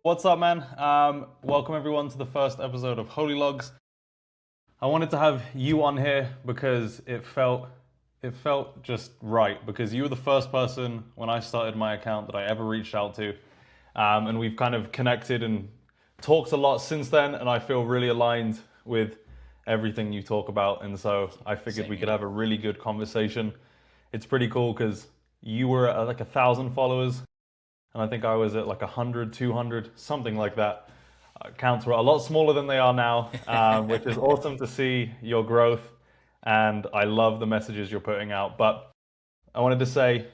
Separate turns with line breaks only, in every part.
What's up, man? Welcome everyone to the first episode of Holilogues. I wanted to have you on here because it felt just right because you were the first person when I started my account that I ever reached out to, and we've kind of connected and talked a lot since then, and I feel really aligned with everything you talk about, and so I figured
Same
we could
here.
have a really good conversation. It's pretty cool because you were at like 1,000 followers and I think I was at like 100, 200, something like that. Accounts were a lot smaller than they are now, which is awesome to see your growth, and I love the messages you're putting out. But I wanted to say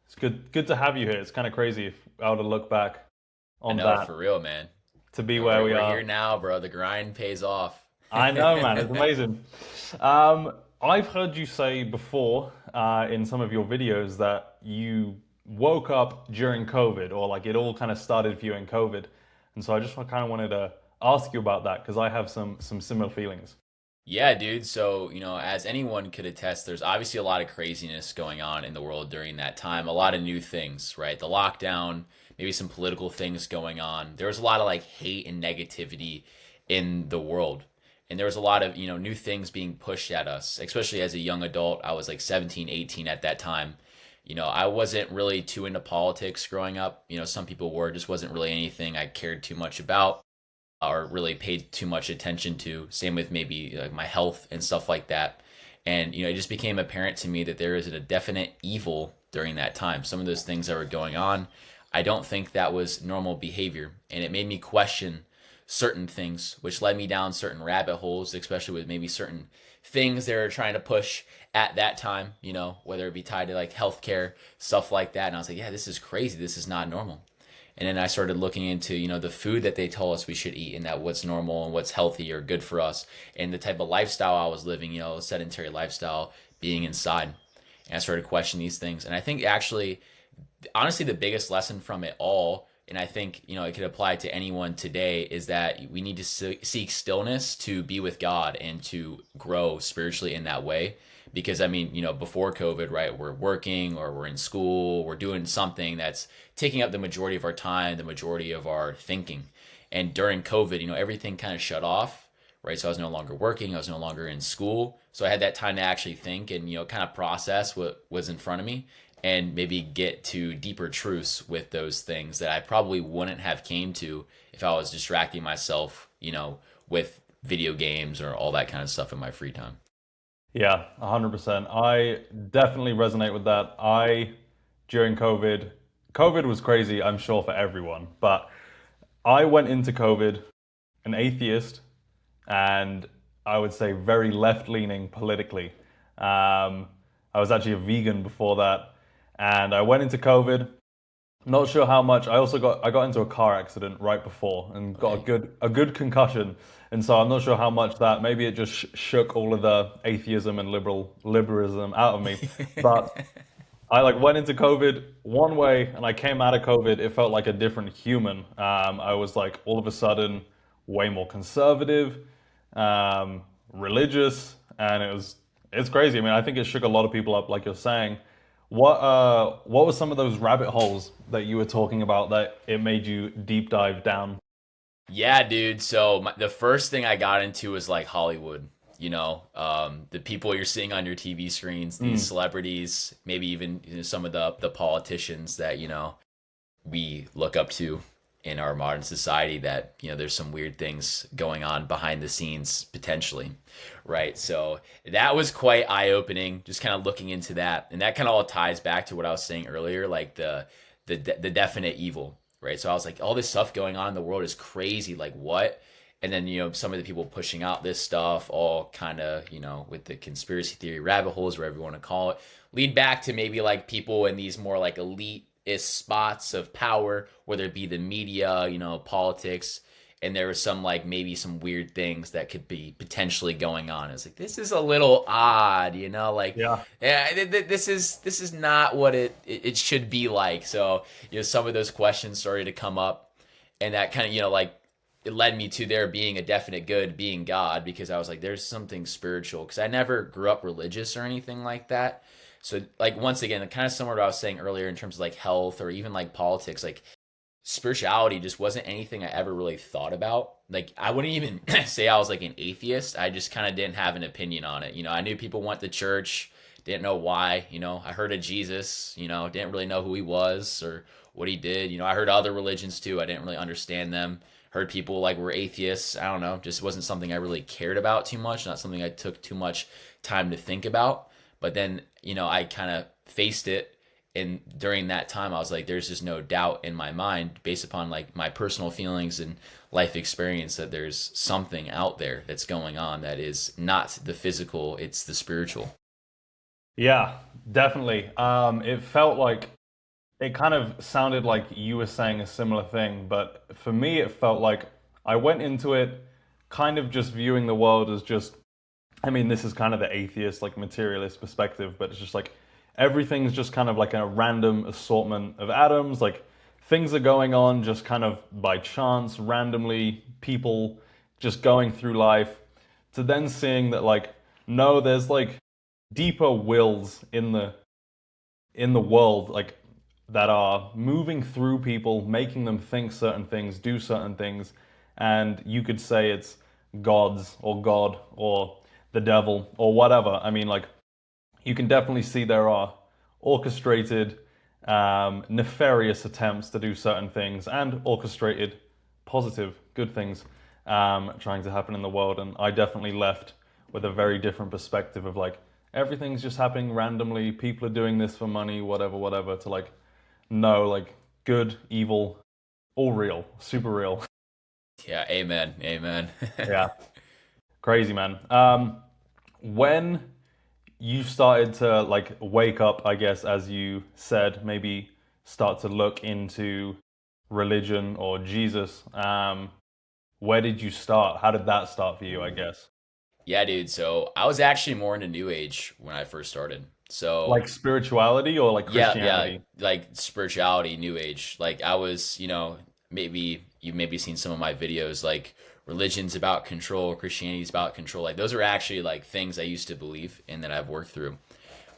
it's good to have you here. It's kind of crazy if I were to look back
I
on
know
that
for real, man.
to be
And
where
we're
we
we're
are.
here now, bro. The grind pays off.
I know, man. It's amazing. I've heard you say before in some of your videos that you woke up during COVID, or like it all kind of started for you in COVID, and so I just kind of wanted to ask you about that because I have some similar feelings.
Yeah, dude. So, as anyone could attest, there's obviously a lot of craziness going on in the world during that time. A lot of new things, right? The lockdown, maybe some political things going on. There was a lot of like hate and negativity in the world. And there was a lot of, new things being pushed at us, especially as a young adult. I was like 17, 18 at that time. I wasn't really too into politics growing up. Some people were, just wasn't really anything I cared too much about or really paid too much attention to. Same with maybe like my health and stuff like that. And it just became apparent to me that there is a definite evil during that time. Some of those things that were going on, I don't think that was normal behavior, and it made me question certain things, which led me down certain rabbit holes, especially with maybe certain things they were trying to push at that time. Whether it be tied to like healthcare, stuff like that. And I was like, yeah, this is crazy. This is not normal. And then I started looking into, the food that they tell us we should eat and that what's normal and what's healthy or good for us and the type of lifestyle I was living, sedentary lifestyle, being inside. And I started questioning these things. And I think actually, honestly, the biggest lesson from it all, and I think, it could apply to anyone today, is that we need to seek stillness to be with God and to grow spiritually in that way. Because I mean, before COVID, right, we're working or we're in school, we're doing something that's taking up the majority of our time, the majority of our thinking. And during COVID, everything kind of shut off, right? So I was no longer working, I was no longer in school. So I had that time to actually think and, kind of process what was in front of me and maybe get to deeper truths with those things that I probably wouldn't have came to if I was distracting myself, with video games or all that kind of stuff in my free time.
Yeah, 100%. I definitely resonate with that. During COVID was crazy, I'm sure, for everyone, but I went into COVID an atheist and I would say very left leaning politically. I was actually a vegan before that, and I went into COVID. Not sure how much. I got into a car accident right before and got a
Okay.
good concussion, and so I'm not sure how much that. Maybe it just shook all of the atheism and liberalism out of me. But I like went into COVID one way, and I came out of COVID. It felt like a different human. I was like all of a sudden way more conservative, religious, and it's crazy. I mean, I think it shook a lot of people up, like you're saying. What were some of those rabbit holes that you were talking about that it made you deep dive down?
Yeah, dude. So the first thing I got into was like Hollywood. The people you're seeing on your TV screens, these
Mm,
celebrities, maybe even some of the politicians that we look up to in our modern society. That there's some weird things going on behind the scenes potentially, right? So that was quite eye opening. Just kind of looking into that, and that kind of all ties back to what I was saying earlier, like the definite evil, right? So I was like, all this stuff going on in the world is crazy. Like what? And then some of the people pushing out this stuff, all kind of with the conspiracy theory rabbit holes, whatever you want to call it, lead back to maybe like people in these more like elite is spots of power, whether it be the media, politics, and there was some like maybe some weird things that could be potentially going on. It's like this is a little odd, like
yeah.
yeah, this is not what it should be like. So some of those questions started to come up, and that kind of like it led me to there being a definite good, being God, because I was like, there's something spiritual, because I never grew up religious or anything like that. So like once again, kind of similar to what I was saying earlier in terms of like health or even like politics, like spirituality just wasn't anything I ever really thought about. Like, I wouldn't even say I was like an atheist. I just kind of didn't have an opinion on it. I knew people went to church, didn't know why. I heard of Jesus, didn't really know who he was or what he did. I heard other religions too. I didn't really understand them. Heard people like were atheists. I don't know. Just wasn't something I really cared about too much. Not something I took too much time to think about. But then, I kind of faced it, and during that time I was like, there's just no doubt in my mind, based upon like my personal feelings and life experience, that there's something out there that's going on that is not the physical, it's the spiritual.
Yeah, definitely. It felt like it kind of sounded like you were saying a similar thing, but for me, it felt like I went into it kind of just viewing the world as just, I mean, this is kind of the atheist, like materialist perspective, but it's just like everything's just kind of like a random assortment of atoms. Like things are going on just kind of by chance, randomly, people just going through life, to then seeing that, like, no, there's like deeper wills in the world, like that are moving through people, making them think certain things, do certain things, and you could say it's gods or God or the devil or whatever. I mean, like, you can definitely see there are orchestrated, nefarious attempts to do certain things and orchestrated, positive, good things trying to happen in the world. And I definitely left with a very different perspective of like, everything's just happening randomly. People are doing this for money, whatever, whatever, to like, no, like good, evil, all real, super real.
Yeah, amen, amen.
Yeah, crazy, man. When you started to like wake up, I guess, as you said, maybe start to look into religion or Jesus, where did you start? How did that start for you, I guess?
Yeah, dude. So I was actually more into New Age when I first started. So
Like spirituality or like
yeah,
Christianity?
like spirituality, New Age. Like I was, maybe you've maybe seen some of my videos, like religion's about control, Christianity's about control. Like those are actually like things I used to believe and that I've worked through.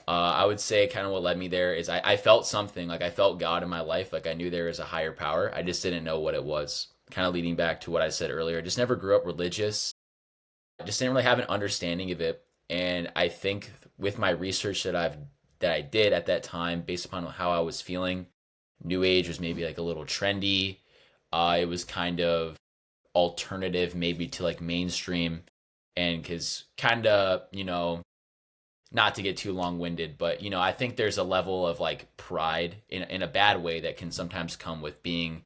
I would say kind of what led me there is I felt something, like I felt God in my life, like I knew there was a higher power. I just didn't know what it was. Kind of leading back to what I said earlier, I just never grew up religious. I just didn't really have an understanding of it. And I think with my research that I did at that time, based upon how I was feeling, New Age was maybe like a little trendy. It was kind of alternative, maybe to like mainstream, and because kind of not to get too long winded, but I think there's a level of like pride in a bad way that can sometimes come with being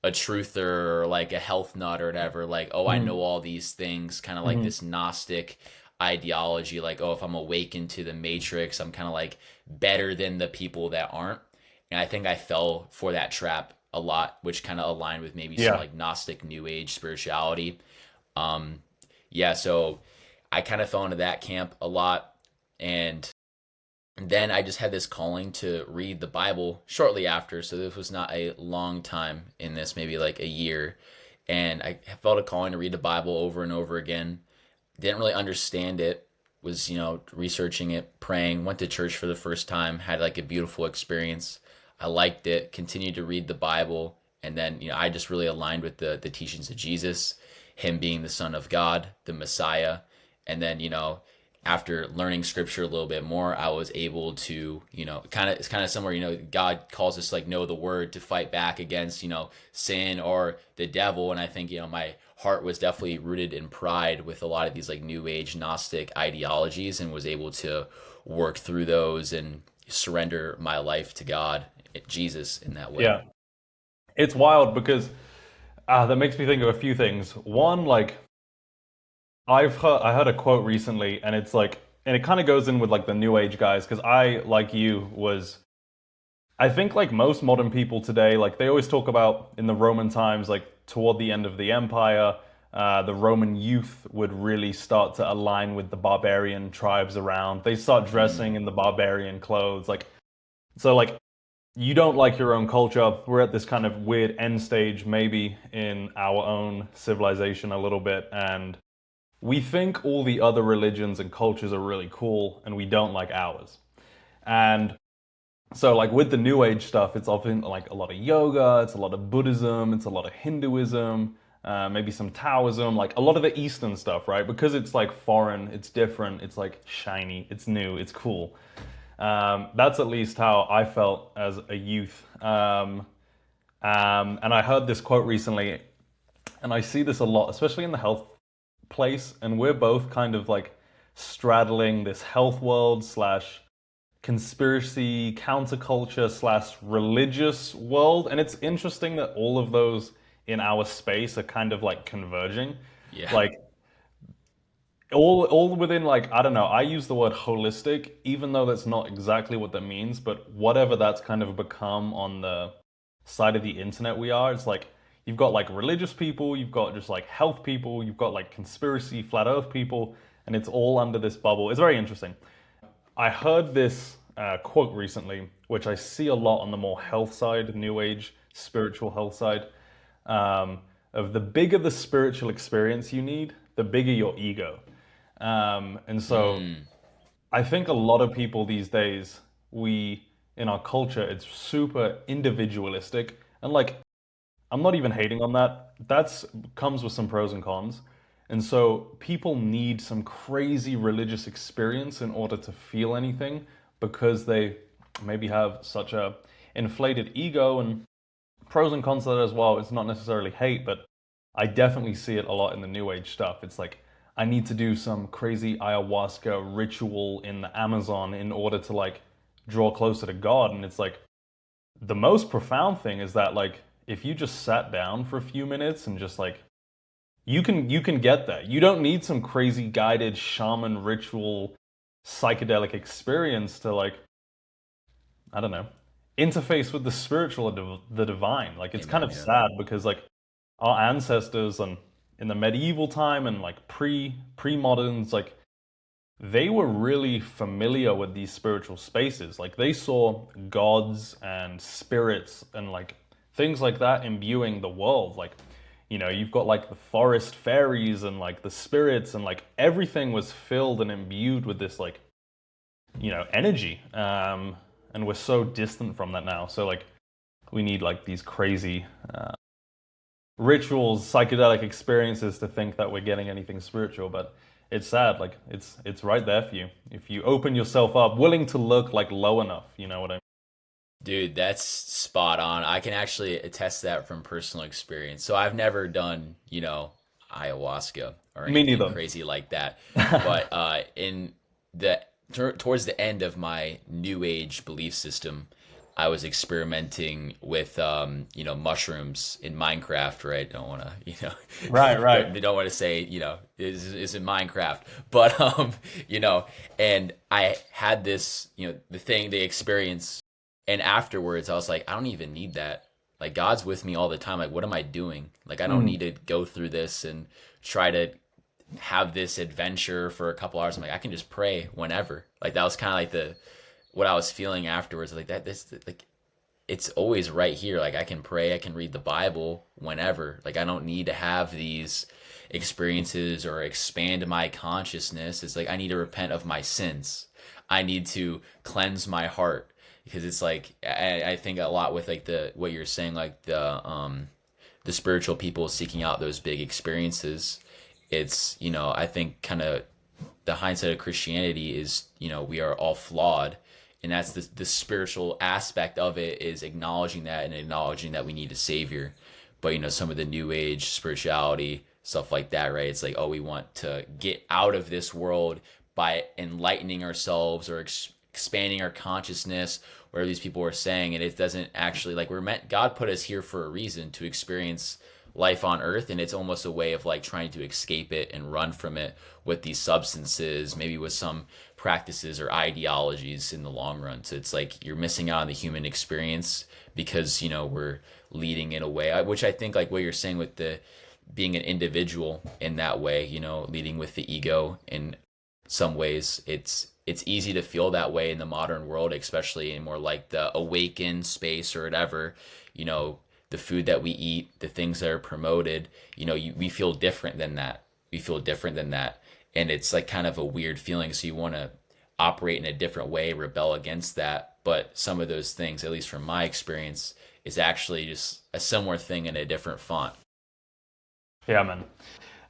a truther or like a health nut or whatever. Like, oh, I know
Hmm.
all these things, kind of like
Hmm.
this Gnostic ideology. Like, oh, if I'm awakened to the Matrix, I'm kind of like better than the people that aren't. And I think I fell for that trap a lot, which kind of aligned with maybe some
Yeah.
like Gnostic New Age spirituality. Um, yeah, so I kind of fell into that camp a lot. And then I just had this calling to read the Bible shortly after. So this was not a long time in this, maybe like a year. And I felt a calling to read the Bible over and over again. Didn't really understand it. Was, researching it, praying, went to church for the first time, had like a beautiful experience. I liked it, continued to read the Bible. And then, I just really aligned with the teachings of Jesus, him being the Son of God, the Messiah. And then, after learning scripture a little bit more, I was able to, it's kind of somewhere, God calls us like know the word to fight back against, sin or the devil. And I think, my heart was definitely rooted in pride with a lot of these like new age Gnostic ideologies, and was able to work through those and surrender my life to God, Jesus, in that way.
Yeah. It's wild because that makes me think of a few things. One, like, I heard a quote recently, and it's like, and it kind of goes in with like the new age guys, because I, like you, was, I think like most modern people today, like they always talk about in the Roman times, like toward the end of the empire, the Roman youth would really start to align with the barbarian tribes around. They start dressing
Mm.
in the barbarian clothes, like, so like you don't like your own culture. We're at this kind of weird end stage, maybe in our own civilization a little bit, and we think all the other religions and cultures are really cool, and we don't like ours. And So like with the new age stuff, it's often like a lot of yoga, it's a lot of Buddhism, it's a lot of Hinduism, maybe some Taoism, like a lot of the Eastern stuff, right? Because it's like foreign, it's different, it's like shiny, it's new, it's cool. That's at least how I felt as a youth. And I heard this quote recently, and I see this a lot, especially in the health place. And we're both kind of like straddling this health world slash conspiracy, counterculture slash religious world. And it's interesting that all of those in our space are kind of like converging.
Yeah.
Like all within like, I don't know, I use the word holistic, even though that's not exactly what that means, but whatever that's kind of become on the side of the internet we are, it's like you've got like religious people, you've got just like health people, you've got like conspiracy flat earth people, and it's all under this bubble. It's very interesting. I heard this quote recently, which I see a lot on the more health side, new age, spiritual health side, of the bigger the spiritual experience you need, the bigger your ego. And so
Mm,
I think a lot of people these days, in our culture, it's super individualistic. And like, I'm not even hating on that. That's comes with some pros and cons. And so people need some crazy religious experience in order to feel anything because they maybe have such a inflated ego, and pros and cons to that as well. It's not necessarily hate, but I definitely see it a lot in the new age stuff. It's like I need to do some crazy ayahuasca ritual in the Amazon in order to like draw closer to God. And it's like the most profound thing is that like if you just sat down for a few minutes and just like you can get that. You don't need some crazy guided shaman ritual psychedelic experience to like I don't know interface with the spiritual or the divine. Like it's kind
amen.
of
Yeah.
sad because like our ancestors and in the medieval time and like pre-moderns like they were really familiar with these spiritual spaces. Like they saw gods and spirits and like things like that imbuing the world. Like, you've got like the forest fairies and like the spirits and like everything was filled and imbued with this like, energy. And we're so distant from that now. So like we need like these crazy rituals, psychedelic experiences to think that we're getting anything spiritual, but it's sad. Like it's right there for you if you open yourself up, willing to look like low enough. You know what I
Dude, that's spot on. I can actually attest that from personal experience. So I've never done, ayahuasca or
mean? Me
anything
neither.
crazy like that. But in the towards the end of my new age belief system, I was experimenting with mushrooms in Minecraft, right? Don't want to,
Right, right.
don't want to say, is in Minecraft, but and I had this, the experience, and afterwards I was like, I don't even need that. Like God's with me all the time. Like what am I doing? Like I don't
Mm.
need to go through this and try to have this adventure for a couple hours. I'm like, I can just pray whenever. Like that was kind of like the what I was feeling afterwards. Like that, this like it's always right here. Like I can pray, I can read the Bible whenever. Like I don't need to have these experiences or expand my consciousness. It's like I need to repent of my sins. I need to cleanse my heart because it's like I think a lot with like the what you're saying, like the spiritual people seeking out those big experiences. It's I think kind of the hindsight of Christianity is, we are all flawed. And that's the spiritual aspect of it, is acknowledging that and acknowledging that we need a savior. But, some of the new age spirituality, stuff like that, right? It's like, oh, we want to get out of this world by enlightening ourselves or expanding our consciousness, where these people are saying. And it doesn't actually, like, God put us here for a reason to experience life on earth, and it's almost a way of like trying to escape it and run from it with these substances, maybe with some practices or ideologies in the long run. So it's like you're missing out on the human experience because we're leading it away, which I think, like what you're saying with the being an individual in that way, leading with the ego. In some ways it's easy to feel that way in the modern world, especially in more like the awakened space or whatever. The food that we eat, the things that are promoted, we feel different than that. We feel different than that. And it's like kind of a weird feeling. So you want to operate in a different way, rebel against that. But some of those things, at least from my experience, is actually just a similar thing in a different font.
Yeah, man.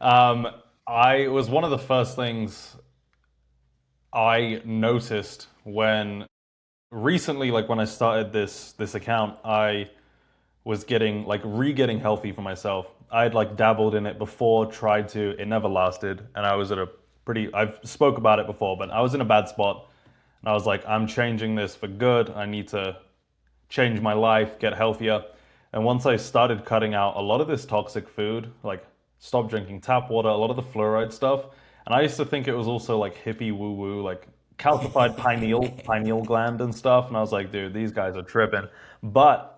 Um, I it was one of the first things I noticed when recently, like when I started this account, I was getting like re-getting healthy for myself. I had like dabbled in it before, tried to, it never lasted, and I was at a pretty I've spoke about it before, but I was in a bad spot and I was like, I'm changing this for good. I need to change my life, get healthier. And once I started cutting out a lot of this toxic food, like stop drinking tap water, a lot of the fluoride stuff, and I used to think it was also like hippie woo woo, like calcified pineal gland and stuff. And I was like, dude, these guys are tripping. But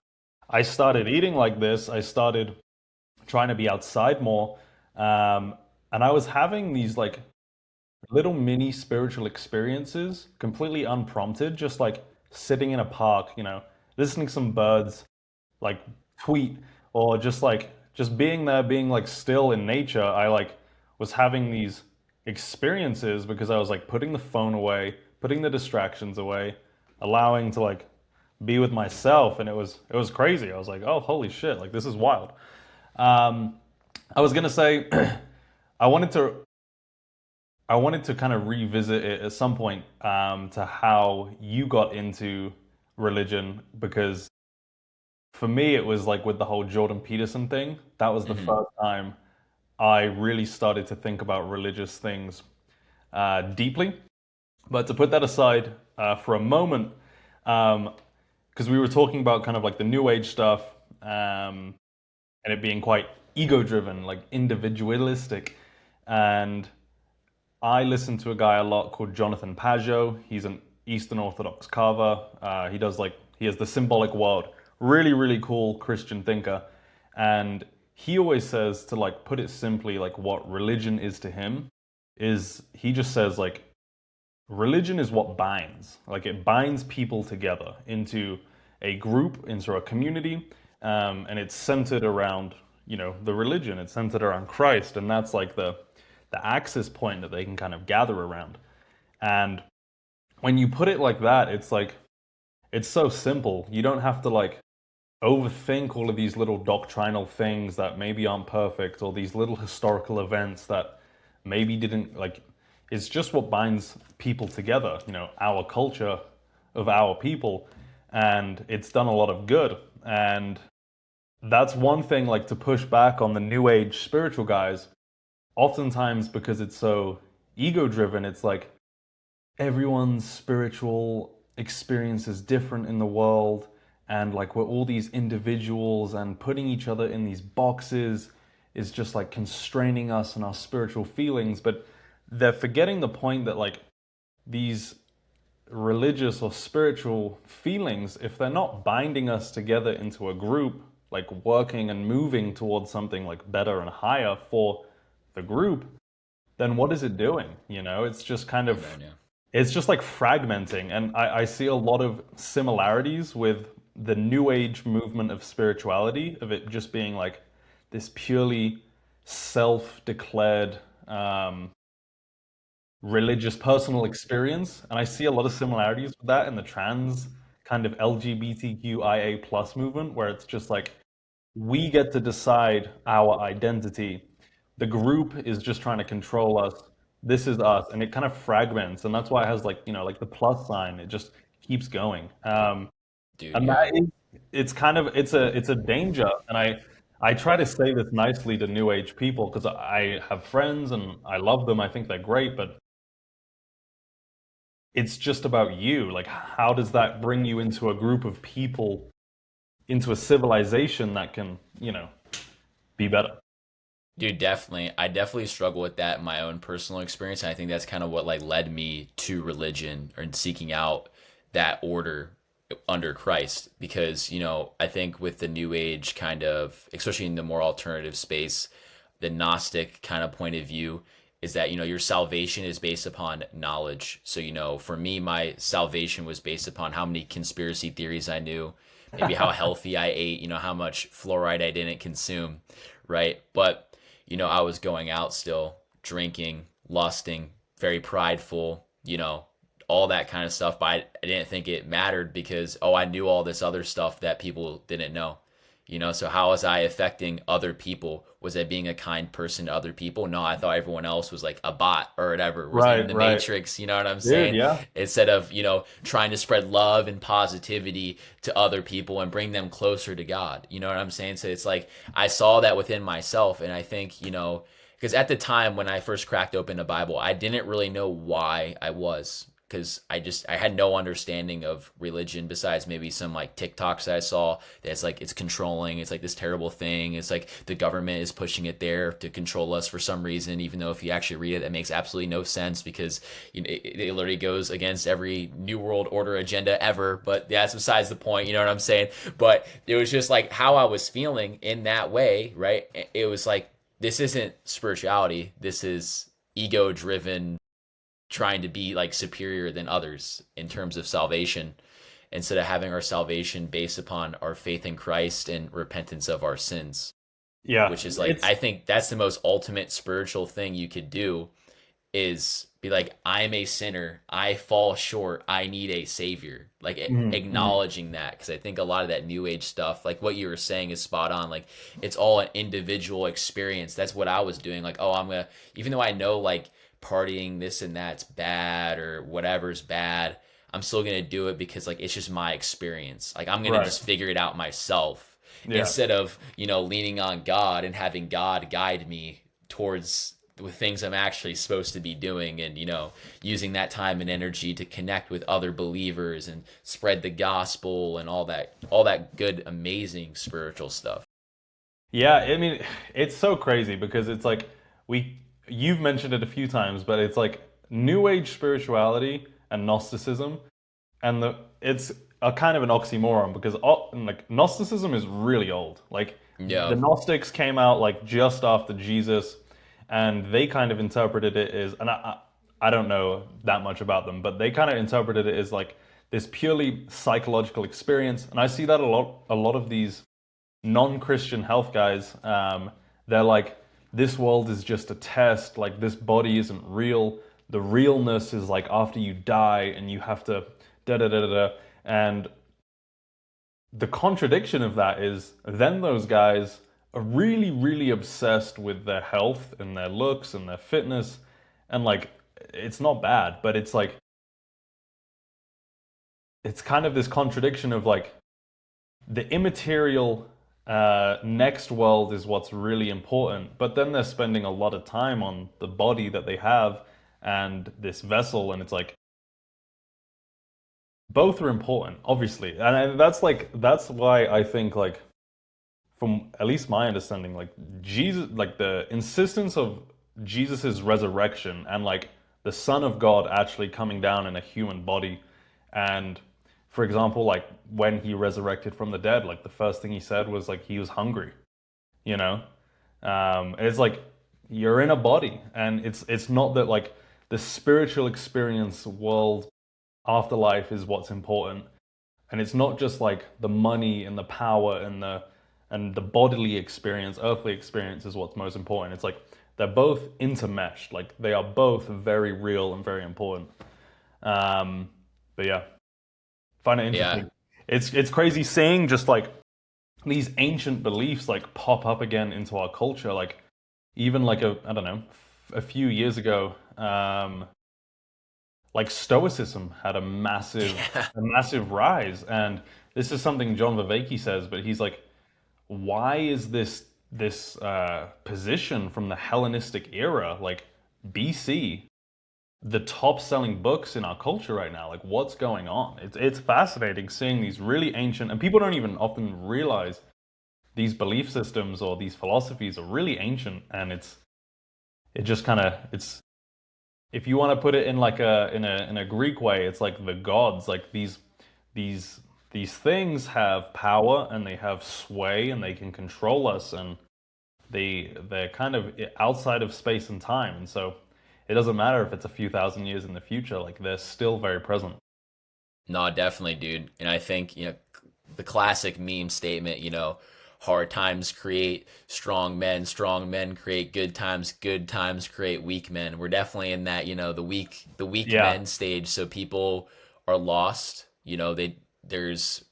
I started eating like this. I started trying to be outside more, um, and I was having these like little mini spiritual experiences, completely unprompted, just like sitting in a park, listening to some birds, like tweet, or just being there, being like still in nature. I like was having these experiences because I was like putting the phone away, putting the distractions away, allowing to like be with myself, and it was crazy. I was like, oh, holy shit, like this is wild. Um, I was gonna say, I wanted to I wanted to kind of revisit it at some point, to how you got into religion, because for me it was like with the whole Jordan Peterson thing. That was the
Hmm.
first time I really started to think about religious things deeply. But to put that aside for a moment, because we were talking about kind of like the New Age stuff, and it being quite ego driven, like individualistic. And I listen to a guy a lot called Jonathan Pageau. He's an Eastern Orthodox carver. He has the symbolic world. Really, really cool Christian thinker. And he always says, to like put it simply, like what religion is to him is, he just says like religion is what binds. Like it binds people together into a group, into a community, and it's centered around, the religion. It's centered around Christ, and that's like the axis point that they can kind of gather around. And when you put it like that, it's like it's so simple. You don't have to like overthink all of these little doctrinal things that maybe aren't perfect, or these little historical events that maybe didn't like. It's just what binds people together, our culture of our people, and it's done a lot of good. And that's one thing, like to push back on the new age spiritual guys. Oftentimes, because it's so ego driven, it's like everyone's spiritual experience is different in the world, and like we're all these individuals, and putting each other in these boxes is just like constraining us and our spiritual feelings. But they're forgetting the point that like these religious or spiritual feelings, if they're not binding us together into a group, like working and moving towards something like better and higher for the group, then what is it doing? It's just kind of,
Amen. Yeah.
it's just like fragmenting. And I see a lot of similarities with the new age movement of spirituality, of it just being like this purely self-declared religious personal experience. And I see a lot of similarities with that in the trans kind of LGBTQIA plus movement, where it's just like we get to decide our identity. The group is just trying to control us. This is us, and it kind of fragments, and that's why it has like like the plus sign. It just keeps going,
Dude,
and
yeah.
that is, it's a danger. And I try to say this nicely to new age people, because I have friends and I love them. I think they're great, but it's just about you. Like, how does that bring you into a group of people, into a civilization that can be better?
Dude, definitely. I definitely struggle with that in my own personal experience. And I think that's kind of what like led me to religion or seeking out that order under Christ. Because, I think with the new age kind of, especially in the more alternative space, the Gnostic kind of point of view is that, your salvation is based upon knowledge. So, for me, my salvation was based upon how many conspiracy theories I knew, maybe how healthy I ate, how much fluoride I didn't consume, right? But I was going out still, drinking, lusting, very prideful, all that kind of stuff, but I didn't think it mattered because, oh, I knew all this other stuff that people didn't know. So how was I affecting other people? Was I being a kind person to other people? No, I thought everyone else was like a bot or whatever, was in
Right,
the
right.
matrix, you know what I'm
Dude,
saying?
yeah.
Instead of, trying to spread love and positivity to other people and bring them closer to God. You know what I'm saying? So it's like I saw that within myself, and I think, because at the time when I first cracked open the Bible, I didn't really know why I was, because I had no understanding of religion besides maybe some like TikToks that I saw that's like it's controlling, it's like this terrible thing, it's like the government is pushing it there to control us for some reason, even though if you actually read it, that makes absolutely no sense because it literally goes against every New World Order agenda ever. But that's besides the point, you know what I'm saying? But it was just like how I was feeling in that way, right? It was like this isn't spirituality, this is ego driven, trying to be like superior than others in terms of salvation, instead of having our salvation based upon our faith in Christ and repentance of our sins,
Yeah.
which is like
It's
I think that's the most ultimate spiritual thing you could do, is be like, I'm a sinner, I fall short, I need a savior, like
mhm, mhm.
acknowledging that, because I think a lot of that new age stuff, like what you were saying, is spot on. Like it's all an individual experience. That's what I was doing. Like, oh, I'm gonna, even though I know like partying this and that's bad or whatever's bad, I'm still gonna do it because like it's just my experience. Like I'm gonna
Right.
just figure it out myself,
Yeah.
instead of leaning on God and having God guide me towards with things I'm actually supposed to be doing, and using that time and energy to connect with other believers and spread the gospel and all that good amazing spiritual stuff.
Yeah, I mean, it's so crazy because it's like you've mentioned it a few times, but it's like New Age spirituality and Gnosticism, and it's a kind of an oxymoron because like Gnosticism is really old. Like the
Yeah.
Gnostics came out like just after Jesus, and they kind of interpreted it as, and I don't know that much about them, but they kind of interpreted it as like this purely psychological experience, and I see that a lot of these non-Christian health guys, they're like, this world is just a test. Like this body isn't real. The realness is like after you die and you have to da da da da da. And the contradiction of that is then those guys are really, really obsessed with their health and their looks and their fitness. And like, it's not bad, but it's like, it's kind of this contradiction of like, the immaterial next world is what's really important, but then they're spending a lot of time on the body that they have and this vessel, and it's like both are important, obviously, and that's why I think like from at least my understanding, like Jesus, like the insistence of Jesus's resurrection and like the Son of God actually coming down in a human body, and for example, like when he resurrected from the dead, like the first thing he said was like he was hungry, you know. It's like you're in a body, and it's not that like the spiritual experience, world, afterlife is what's important, and it's not just like the money and the power and the bodily experience, earthly experience is what's most important. It's like they're both intermeshed, like they are both very real and very important. Um, but yeah, find it
Yeah.
interesting. It's crazy seeing just like these ancient beliefs like pop up again into our culture. Like even like I don't know, a few years ago, like Stoicism had
Yeah.
a massive rise, and this is something John Vervaeke says. But he's like, why is this position from the Hellenistic era, like BC, the top selling books in our culture right now? Like, what's going on? It's fascinating seeing these really ancient, and people don't even often realize these belief systems or these philosophies are really ancient, and it just kind of it's if you want to put it in like a Greek way, it's like the gods, like these these things have power and they have sway and they can control us, and they're kind of outside of space and time, and so it doesn't matter if it's a few thousand years in the future, like they're still very present.
No, definitely, dude. And I think, the classic meme statement, hard times create strong men create good times create weak men. We're definitely in that, the weak
Yeah,
men stage. So people are lost. There's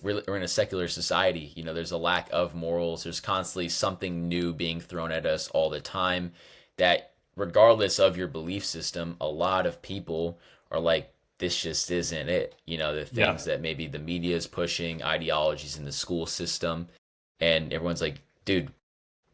we're in a secular society. There's a lack of morals. There's constantly something new being thrown at us all the time. That regardless of your belief system, a lot of people are like, this just isn't it. The
yeah,
things that maybe the media is pushing, ideologies in the school system, and everyone's like, dude,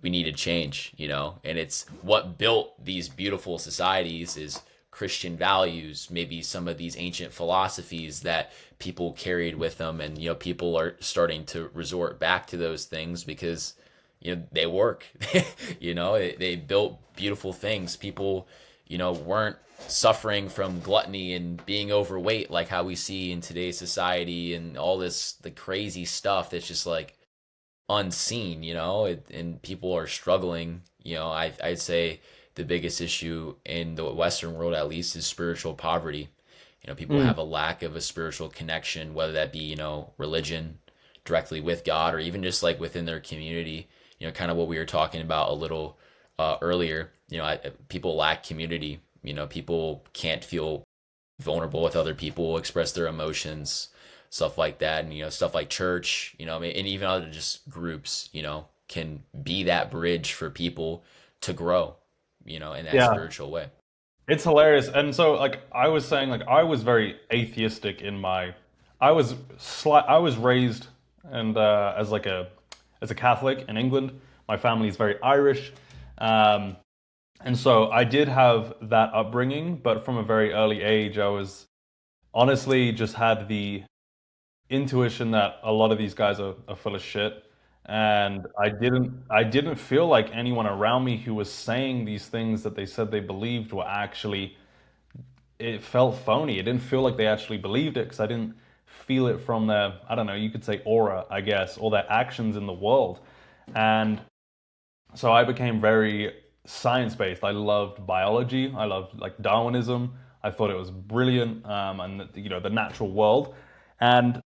we need to change, and it's what built these beautiful societies is Christian values, maybe some of these ancient philosophies that people carried with them. And, people are starting to resort back to those things because, they work. They built beautiful things. People, weren't suffering from gluttony and being overweight like how we see in today's society, and all the crazy stuff that's just like unseen, and people are struggling. I'd say the biggest issue in the Western world, at least, is spiritual poverty. People have
mm,
a lack of a spiritual connection, whether that be, religion directly with God, or even just like within their community. Kind of what we were talking about a little earlier. People lack community. People can't feel vulnerable with other people, express their emotions, stuff like that. And, stuff like church, and even other just groups, can be that bridge for people to grow, in that
yeah.
spiritual way.
It's hilarious. And so, like, I was saying, like, I was very atheistic in my, I was raised and as a Catholic in England. My family is very Irish, um, and so I did have that upbringing. But from a very early age, I was honestly just had the intuition that a lot of these guys are full of shit. And I didn't feel like anyone around me who was saying these things that they said they believed were actually, it felt phony. It didn't feel like they actually believed it because I didn't feel it from their, I don't know, you could say aura, I guess, or their actions in the world. And so I became very science based. I loved biology. I loved like Darwinism. I thought it was brilliant, and the natural world. And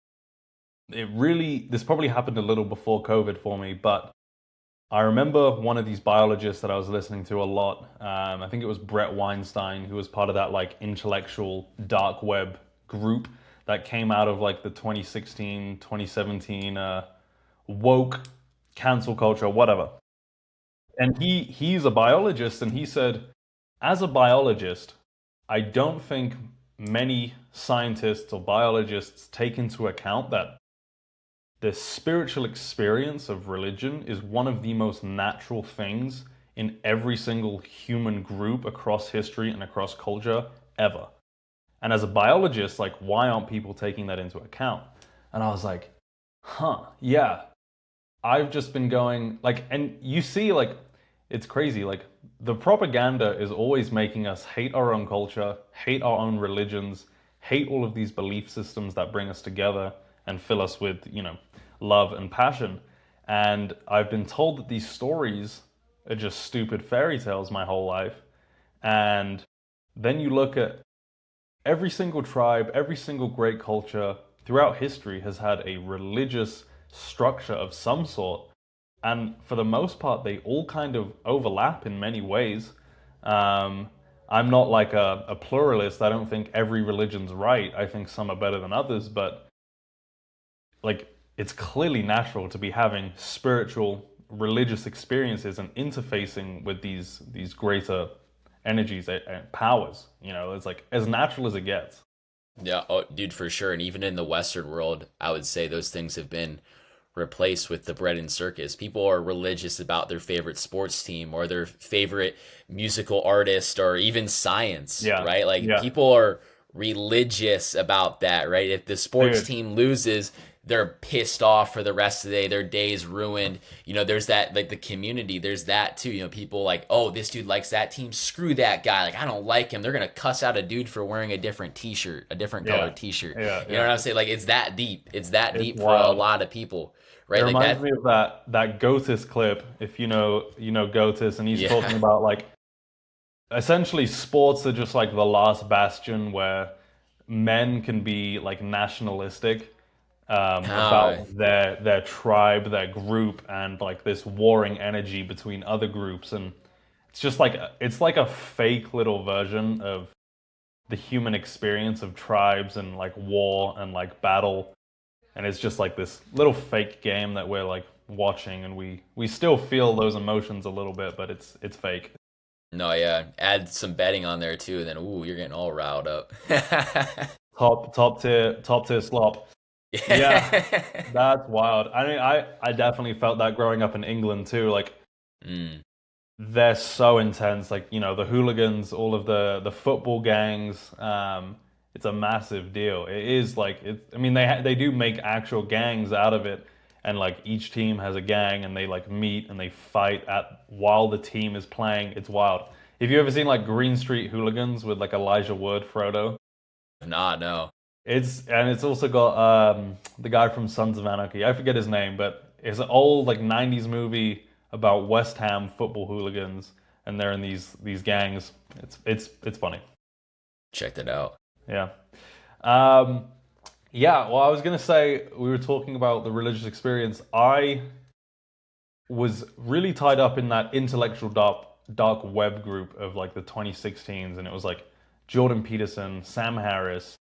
this probably happened a little before COVID for me, but I remember one of these biologists that I was listening to a lot. I think it was Brett Weinstein, who was part of that like intellectual dark web group that came out of like the 2016, 2017 woke cancel culture, whatever. And he's a biologist, and he said, as a biologist, I don't think many scientists or biologists take into account that the spiritual experience of religion is one of the most natural things in every single human group across history and across culture ever. And as a biologist, like, why aren't people taking that into account? And I was like, huh, yeah. I've just been going, like, and you see, like, it's crazy. Like, the propaganda is always making us hate our own culture, hate our own religions, hate all of these belief systems that bring us together and fill us with, love and passion. And I've been told that these stories are just stupid fairy tales my whole life. And then you look at every single tribe, every single great culture throughout history has had a religious structure of some sort. And for the most part, they all kind of overlap in many ways. Um, I'm not like a pluralist. I don't think every religion's right. I think some are better than others, but like it's clearly natural to be having spiritual religious experiences and interfacing with these greater energies and powers. It's like as natural as it gets.
Yeah, oh, dude, for sure. And even in the Western world, I would say those things have been replaced with the bread and circus. People are religious about their favorite sports team or their favorite musical artist or even science,
Yeah,
right? Like
yeah,
people are religious about that, right? If the sports
dude.
team loses, they're pissed off for the rest of the day. Their day's ruined. There's that, like the community, there's that too. People like, oh, this dude likes that team. Screw that guy. Like, I don't like him. They're going to cuss out a dude for wearing a different t shirt, a different
Yeah,
colored t shirt.
yeah,
You know
yeah.
what I'm saying? Like, it's that deep. It's that
It's
deep for a
wild.
lot of people,
It
right? Like,
reminds
that,
me of that Gotis clip. If you know Gotis, and he's
yeah.
talking about like essentially sports are just like the last bastion where men can be like nationalistic,
Ah,
about their tribe, their group, and like this warring energy between other groups, and it's like a fake little version of the human experience of tribes and like war and like battle, and it's just like this little fake game that we're like watching, and we still feel those emotions a little bit, but it's fake.
no, yeah. Add some betting on there too, and then ooh, you're getting all riled up.
Top tier slop. Yeah,
Yeah.
that's wild. I mean, I definitely felt that growing up in England too. Like
Mm.
they're so intense. Like the hooligans, all of the football gangs. It's a massive deal. It is like it. I mean, they do make actual gangs out of it, and like each team has a gang, and they like meet and they fight at while the team is playing. It's wild. Have you ever seen like Green Street Hooligans with like Elijah Wood, Frodo?
Nah, no.
It's also got the guy from Sons of Anarchy. I forget his name, but it's an old like '90s movie about West Ham football hooligans, and they're in these gangs. It's funny.
Check that out.
Yeah. Um, yeah. Well, I was gonna say we were talking about the religious experience. I was really tied up in that intellectual dark web group of like the 2016s, and it was like Jordan Peterson, Sam Harris,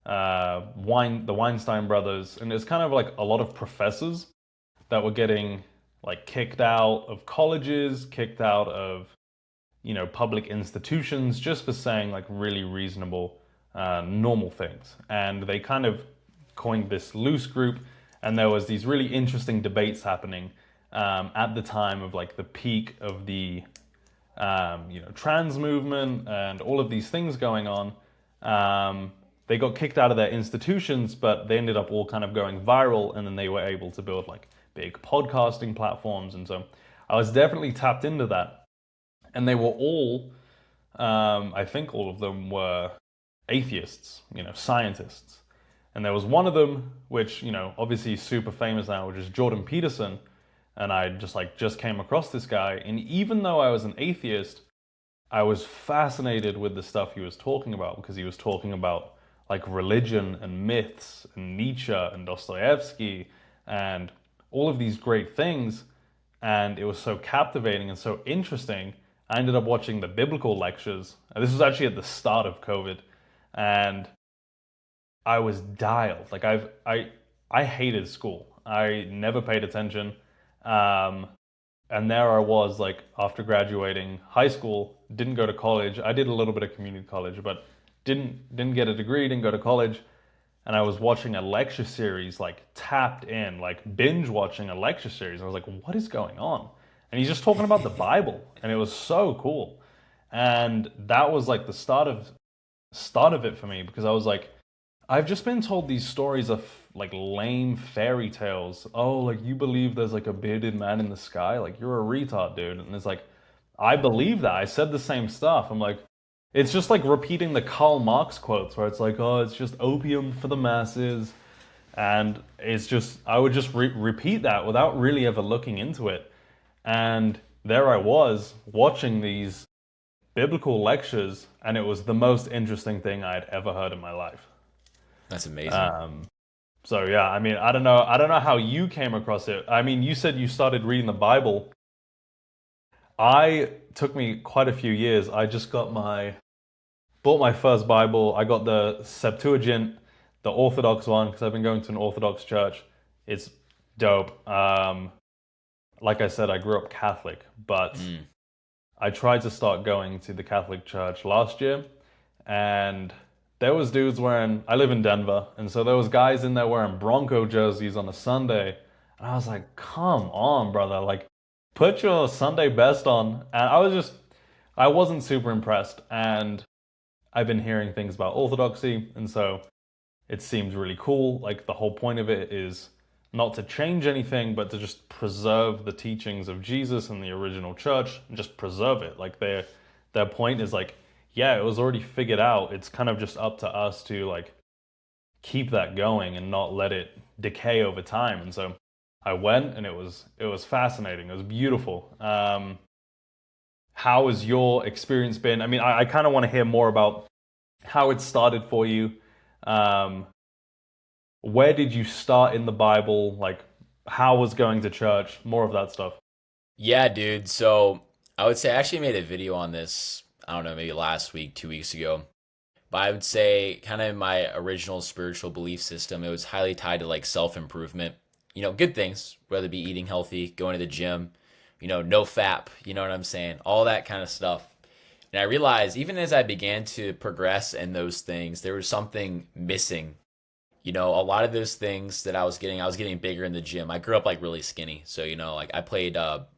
the Weinstein brothers, and there's kind of like a lot of professors that were getting like kicked out of colleges, kicked out of public institutions just for saying like really reasonable, normal things, and they kind of coined this loose group, and there was these really interesting debates happening at the time of like the peak of the trans movement and all of these things going on. They got kicked out of their institutions, but they ended up all kind of going viral, and then they were able to build like big podcasting platforms. And so I was definitely tapped into that. And they were all, I think all of them were atheists, scientists. And there was one of them, which, obviously super famous now, which is Jordan Peterson. And I just came across this guy. And even though I was an atheist, I was fascinated with the stuff he was talking about, because he was talking about like religion and myths and Nietzsche and Dostoevsky and all of these great things. And it was so captivating and so interesting. I ended up watching the biblical lectures. And this was actually at the start of COVID. And I was dialed. Like I hated school. I never paid attention. Um, and there I was, like after graduating high school, didn't go to college. I did a little bit of community college, but didn't get a degree, didn't go to college. And I was watching a lecture series, like tapped in, like binge watching a lecture series. I was like, what is going on? And he's just talking about the Bible, and it was so cool. And that was like the start of it for me, because I was like, I've just been told these stories of like lame fairy tales. Oh, like you believe there's like a bearded man in the sky? Like you're a retard, dude. And it's like, I believe that. I said the same stuff. I'm like, it's just like repeating the Karl Marx quotes where it's like, oh, it's just opium for the masses. And it's just, I would just repeat that without really ever looking into it. And there I was watching these biblical lectures, and it was the most interesting thing I'd ever heard in my life.
That's amazing.
Um, so yeah, I mean, I don't know how you came across it. I mean, you said you started reading the Bible. I took me quite a few years. I just bought my first Bible. I got the Septuagint, the Orthodox one, because I've been going to an Orthodox church. It's dope. Like I said, I grew up Catholic, but
Mm.
I tried to start going to the Catholic church last year, and there was dudes wearing. I live in Denver, and so there was guys in there wearing Bronco jerseys on a Sunday, and I was like, "Come on, brother! Like, put your Sunday best on." And I wasn't super impressed, and I've been hearing things about Orthodoxy, and so it seems really cool. Like the whole point of it is not to change anything, but to just preserve the teachings of Jesus and the original church and just preserve it. Like their point is like, yeah, it was already figured out. It's kind of just up to us to like keep that going and not let it decay over time. And so I went, and it was fascinating. It was beautiful. How has your experience been? I mean, I kind of want to hear more about how it started for you. Um, Where did you start in the Bible? Like, how was going to church? More of that stuff.
Yeah, dude. So I would say I actually made a video on this, I don't know, maybe last week, 2 weeks ago. But I would say kind of my original spiritual belief system, it was highly tied to like self-improvement. Good things, whether it be eating healthy, going to the gym, no fap, you know what I'm saying? All that kind of stuff. And I realized even as I began to progress in those things, there was something missing. A lot of those things that I was getting bigger in the gym. I grew up like really skinny. So, like I played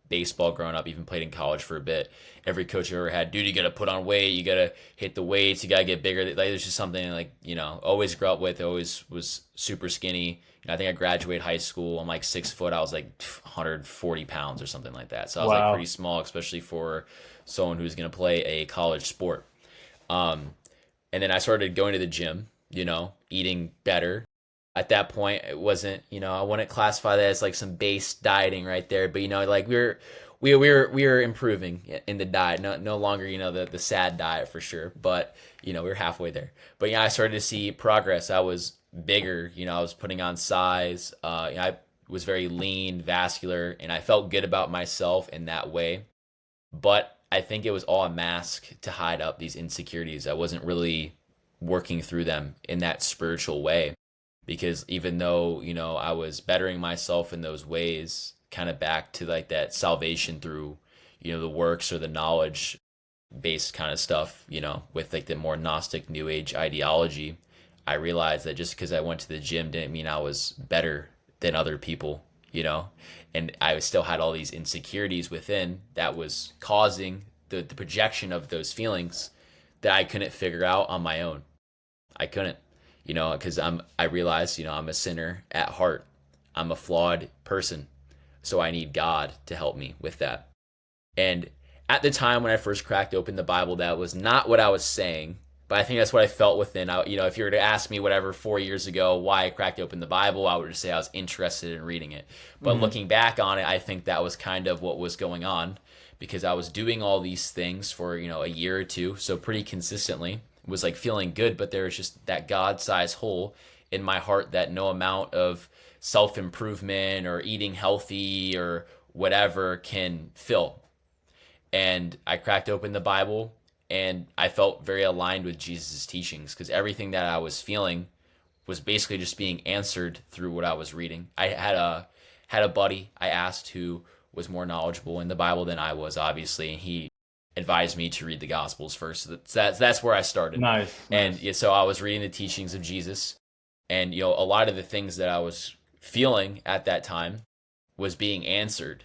baseball growing up, even played in college for a bit. Every coach I ever had, dude, you got to put on weight, you got to hit the weights, you got to get bigger. Like, there's just something like, always grew up with, always was super skinny. I think I graduated high school. I'm like 6 foot. I was like 140 pounds or something like that. So I was like pretty
Wow.
small, especially for someone who's going to play a college sport. Um, and then I started going to the gym, eating better. At that point, it wasn't, I wouldn't classify that as like some base dieting right there, but like we were improving in the diet. No longer, the sad diet for sure, but we were halfway there. But I started to see progress. I was bigger, I was putting on size. I was very lean, vascular, and I felt good about myself in that way. But I think it was all a mask to hide up these insecurities. I wasn't really working through them in that spiritual way, because even though I was bettering myself in those ways, kind of back to like that salvation through the works or the knowledge based kind of stuff, with like the more Gnostic New Age ideology, I realized that just because I went to the gym didn't mean I was better than other people, and I still had all these insecurities within that was causing the projection of those feelings that I couldn't figure out on my own. I couldn't, because I realized, I'm a sinner at heart. I'm a flawed person. So I need God to help me with that. And at the time when I first cracked open the Bible, that was not what I was saying, but I think that's what I felt within. If you were to ask me whatever 4 years ago why I cracked open the Bible, I would just say I was interested in reading it. But
Hmm.
looking back on it, I think that was kind of what was going on, because I was doing all these things for a year or two, so pretty consistently. It was like feeling good, but there was just that God-sized hole in my heart that no amount of self-improvement or eating healthy or whatever can fill. And I cracked open the Bible, and I felt very aligned with Jesus' teachings, because everything that I was feeling was basically just being answered through what I was reading. I had a buddy I asked who was more knowledgeable in the Bible than I was, obviously, and he advised me to read the Gospels first. So that's where I started.
Nice,
And
nice.
yeah, so I was reading the teachings of Jesus, and a lot of the things that I was feeling at that time was being answered.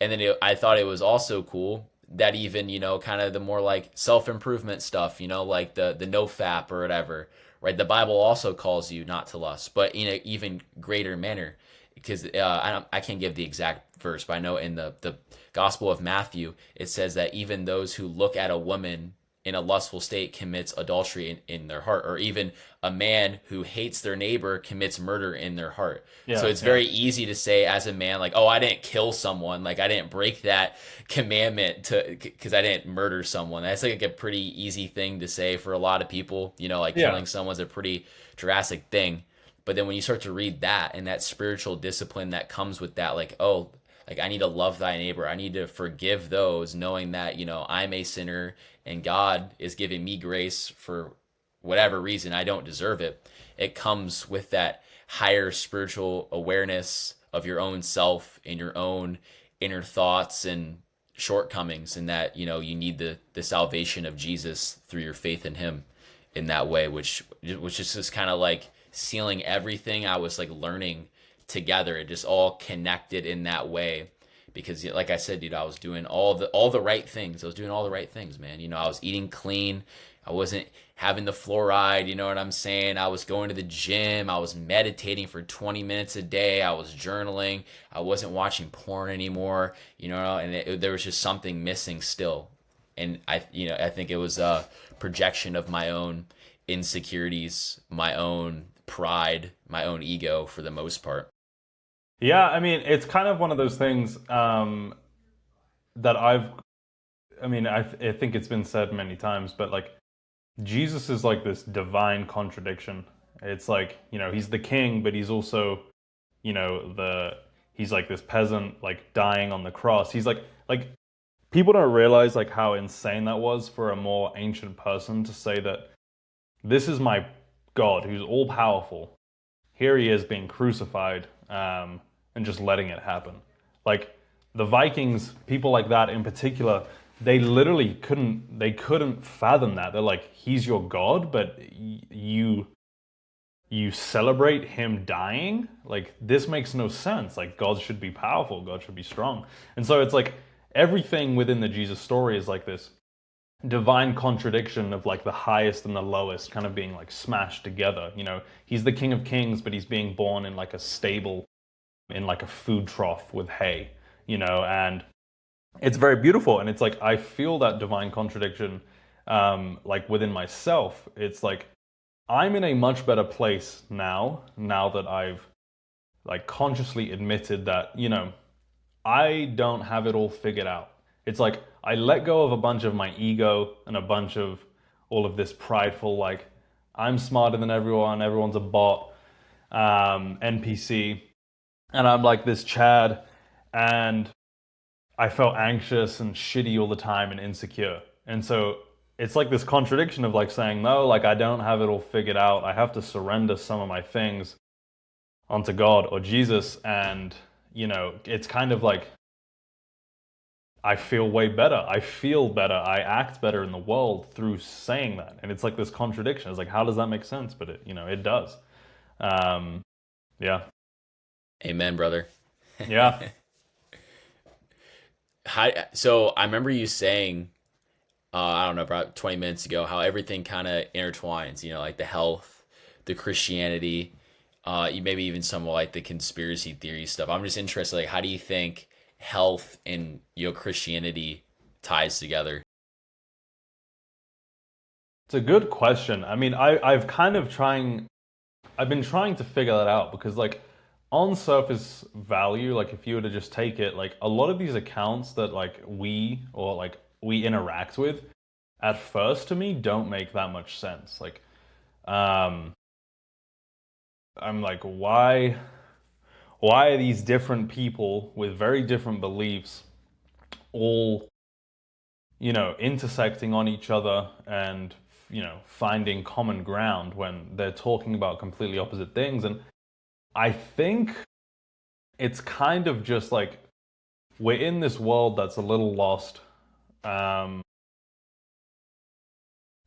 And then I thought it was also cool that even kind of the more like self-improvement stuff, like the no fap or whatever, right? The Bible also calls you not to lust, but in an even greater manner, because I can't give the exact verse, but I know in the Gospel of Matthew it says that even those who look at a woman in a lustful state commits adultery in their heart, or even a man who hates their neighbor commits murder in their heart. So
Yeah,
it's
yeah.
very easy to say as a man, like, oh, I didn't kill someone, like I didn't break that commandment to because I didn't murder someone. That's like a pretty easy thing to say for a lot of people. Like
Yeah.
killing someone's a pretty drastic thing. But then when you start to read that and that spiritual discipline that comes with that, like, oh, like I need to love thy neighbor. I need to forgive those, knowing that, I'm a sinner and God is giving me grace for whatever reason. I don't deserve it. It comes with that higher spiritual awareness of your own self and your own inner thoughts and shortcomings, and that, you need the salvation of Jesus through your faith in him in that way, which is just kind of like sealing everything I was like learning together. It just all connected in that way, because like I said, dude, I was doing all the right things. I was doing all the right things, man. I was eating clean. I wasn't having the fluoride, you know what I'm saying? I was going to the gym. I was meditating for 20 minutes a day. I was journaling. I wasn't watching porn anymore, and there was just something missing still. And I think it was a projection of my own insecurities, my own pride, my own ego for the most part.
Yeah, I mean, it's kind of one of those things that I mean, I think it's been said many times, but like, Jesus is like this divine contradiction It's like, he's the king, but he's also, he's like this peasant, like dying on the cross. He's like people don't realize like how insane that was for a more ancient person to say that this is my God who's all powerful. Here he is being crucified, and just letting it happen. Like the Vikings, people like that in particular, they literally couldn't fathom that. They're like, he's your God, but you celebrate him dying? Like this makes no sense. Like God should be powerful, God should be strong. And so it's like everything within the Jesus story is like this divine contradiction of like the highest and the lowest kind of being like smashed together. He's the King of Kings, but he's being born in like a stable, in like a food trough with hay, and it's very beautiful. And it's like I feel that divine contradiction, like within myself. It's like I'm in a much better place now that I've like consciously admitted that, I don't have it all figured out. It's like I let go of a bunch of my ego and a bunch of all of this prideful, like, I'm smarter than everyone, everyone's a bot, NPC, and I'm like this Chad, and I felt anxious and shitty all the time and insecure. And so it's like this contradiction of like saying, no, like I don't have it all figured out. I have to surrender some of my things onto God or Jesus. And, it's kind of like I feel way better. I feel better. I act better in the world through saying that. And it's like this contradiction. It's like, how does that make sense? But it does. Um, yeah.
Amen, brother.
Yeah.
So I remember you saying, I don't know, about 20 minutes ago, how everything kind of intertwines, like the health, the Christianity, maybe even some like the conspiracy theory stuff. I'm just interested, like, how do you think health and, Christianity ties together?
It's a good question. I mean, I've been trying to figure that out because like on surface value, like if you were to just take it, like a lot of these accounts that like we interact with at first to me don't make that much sense. Like um I'm like, why are these different people with very different beliefs all, intersecting on each other and, finding common ground when they're talking about completely opposite things? And I think it's kind of just like we're in this world that's a little lost. Um,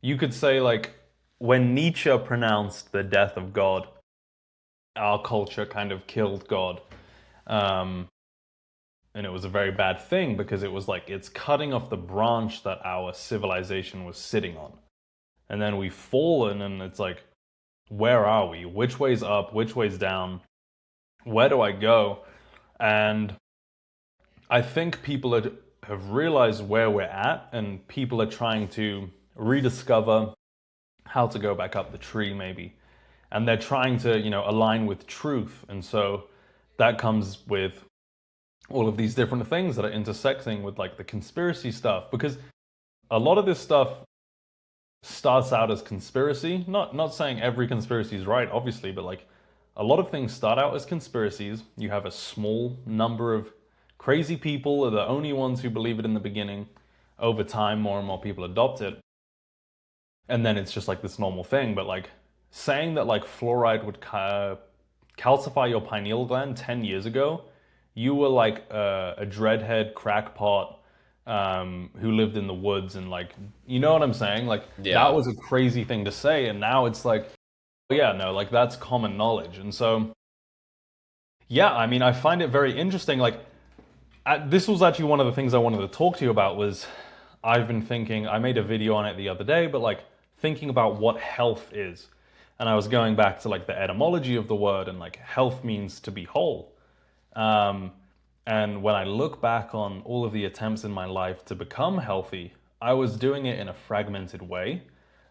you could say, like, when Nietzsche pronounced the death of God, our culture kind of killed God. Um, and it was a very bad thing because it was like it's cutting off the branch that our civilization was sitting on. And then we've fallen, and it's like, where are we? Which way's up? Which way's down? Where do I go? And I think have realized where we're at, and people are trying to rediscover how to go back up the tree, maybe. And they're trying to, align with truth. And so that comes with all of these different things that are intersecting with like the conspiracy stuff. Because a lot of this stuff starts out as conspiracy. Not saying every conspiracy is right, obviously, but like a lot of things start out as conspiracies. You have a small number of crazy people are the only ones who believe it in the beginning. Over time, more and more people adopt it. And then it's just like this normal thing. But like saying that like fluoride would calcify your pineal gland 10 years ago, you were like a dreadhead crackpot who lived in the woods, and like, you know what I'm saying? Like
Yeah.
that was a crazy thing to say. And now it's like, yeah, no, like that's common knowledge. And so, yeah, I mean, I find it very interesting. Like this was actually one of the things I wanted to talk to you about was I've been thinking, I made a video on it the other day, but like thinking about what health is. And I was going back to like the etymology of the word, and like health means to be whole. Um, and when I look back on all of the attempts in my life to become healthy, I was doing it in a fragmented way.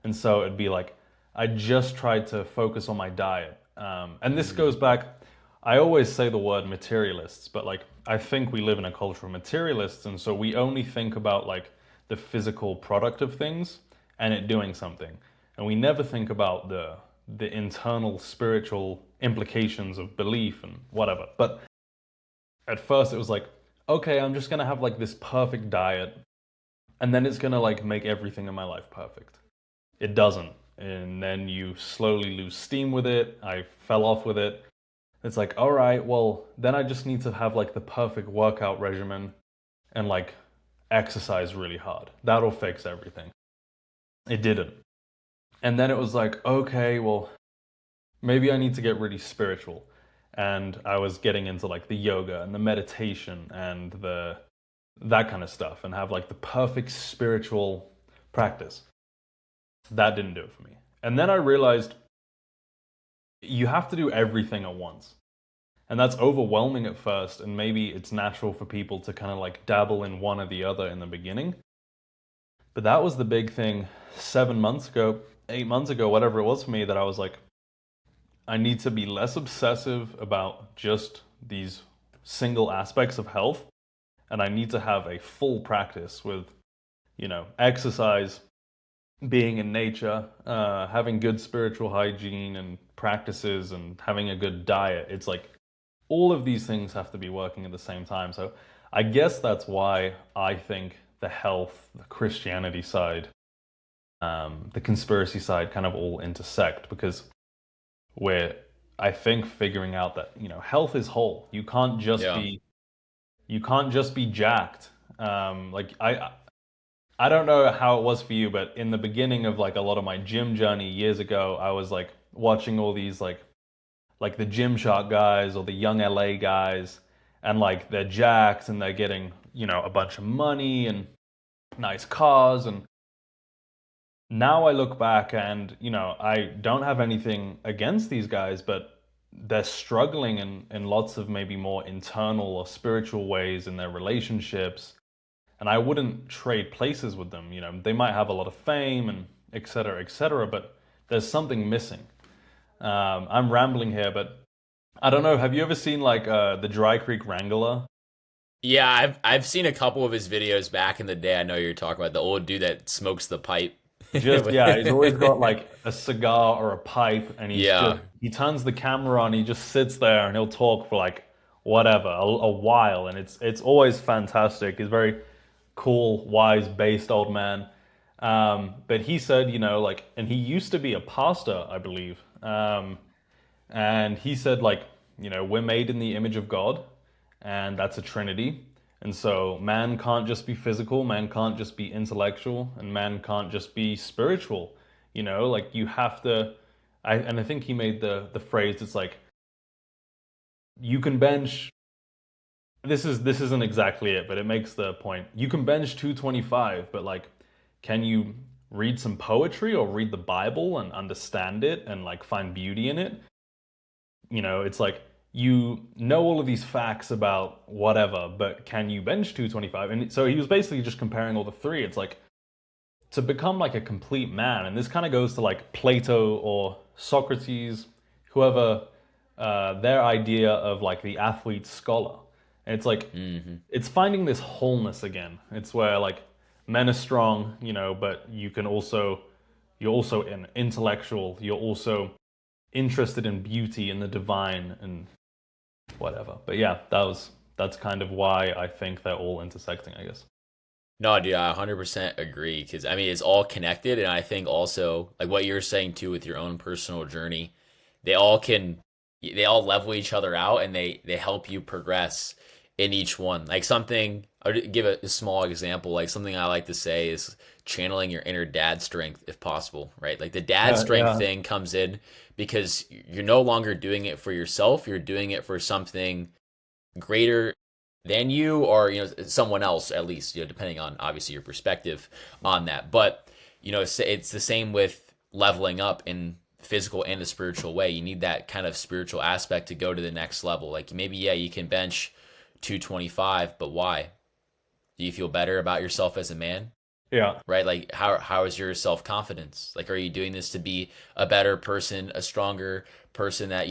And so it'd be like, I just tried to focus on my diet. And this goes back, I always say the word materialists, but like, I think we live in a culture of materialists. And so we only think about like the physical product of things and it doing something. And we never think about the the internal spiritual implications of belief and whatever. But at first it was like, okay, I'm just gonna have like this perfect diet, and then it's gonna like make everything in my life perfect. It doesn't. And then you slowly lose steam with it. I fell off with it. It's like, all right, well, then I just need to have like the perfect workout regimen and like exercise really hard. That'll fix everything. It didn't. And then it was like, okay, well, maybe I need to get really spiritual. And I was getting into like the yoga and the meditation and the that kind of stuff and have like the perfect spiritual practice. That didn't do it for me. And then I realized you have to do everything at once. And that's overwhelming at first, and maybe it's natural for people to kind of like dabble in one or the other in the beginning. But that was the big thing 7 months ago, 8 months ago, whatever it was for me, that I was like, I need to be less obsessive about just these single aspects of health. And I need to have a full practice with, exercise, being in nature, having good spiritual hygiene and practices, and having a good diet. It's like all of these things have to be working at the same time. So I guess that's why I think the health, the Christianity side, the conspiracy side kind of all intersect, because we're, I think, figuring out that, health is whole.
Yeah.
You can't just be jacked. Like I don't know how it was for you, but in the beginning of like a lot of my gym journey years ago, I was like watching all these like the Gymshark guys or the young LA guys, and like they're jacked and they're getting, a bunch of money and nice cars. And now I look back and, I don't have anything against these guys, but they're struggling in lots of maybe more internal or spiritual ways in their relationships. And I wouldn't trade places with them. They might have a lot of fame and et cetera, but there's something missing. I'm rambling here, but I don't know. Have you ever seen like the Dry Creek Wrangler?
Yeah, I've seen a couple of his videos back in the day. I know you're talking about the old dude that smokes the pipe.
Just yeah, he's always got like a cigar or a pipe, and
Yeah.
he turns the camera on. He just sits there and he'll talk for like whatever a while, and it's always fantastic. He's a very cool, wise, based old man. But he said, like, and he used to be a pastor, I believe. And he said, like, we're made in the image of God, and that's a trinity. And so man can't just be physical, man can't just be intellectual, and man can't just be spiritual. Like you have to. And I think he made the phrase. It's like you can bench. This isn't exactly it, but it makes the point. You can bench 225, but like, can you read some poetry or read the Bible and understand it and like find beauty in it? It's like you know all of these facts about whatever, but can you bench 225? And so he was basically just comparing all the three. It's like to become like a complete man, and this kind of goes to like Plato or Socrates, whoever, their idea of like the athlete scholar. And it's like
Hmm.
it's finding this wholeness again. It's where like men are strong, but you're also an intellectual. You're also interested in beauty and the divine and whatever. But yeah, that's kind of why I think they're all intersecting, I guess.
No, dude, I 100% agree because I mean it's all connected, and I think also like what you're saying too with your own personal journey, they all can they all level each other out, and they help you progress in each one. Like something, I'll give a small example. Like something I like to say is channeling your inner dad strength if possible, right? Like the dad
Yeah,
strength
yeah,
thing comes in because you're no longer doing it for yourself. You're doing it for something greater than you, or someone else, at least, depending on obviously your perspective on that. But it's the same with leveling up in physical and the spiritual way. You need that kind of spiritual aspect to go to the next level. Like maybe, yeah, you can bench 225, but why? Do you feel better about yourself as a man?
yeah.
Right? Like how is your self-confidence? Like are you doing this to be a better person, a stronger person that,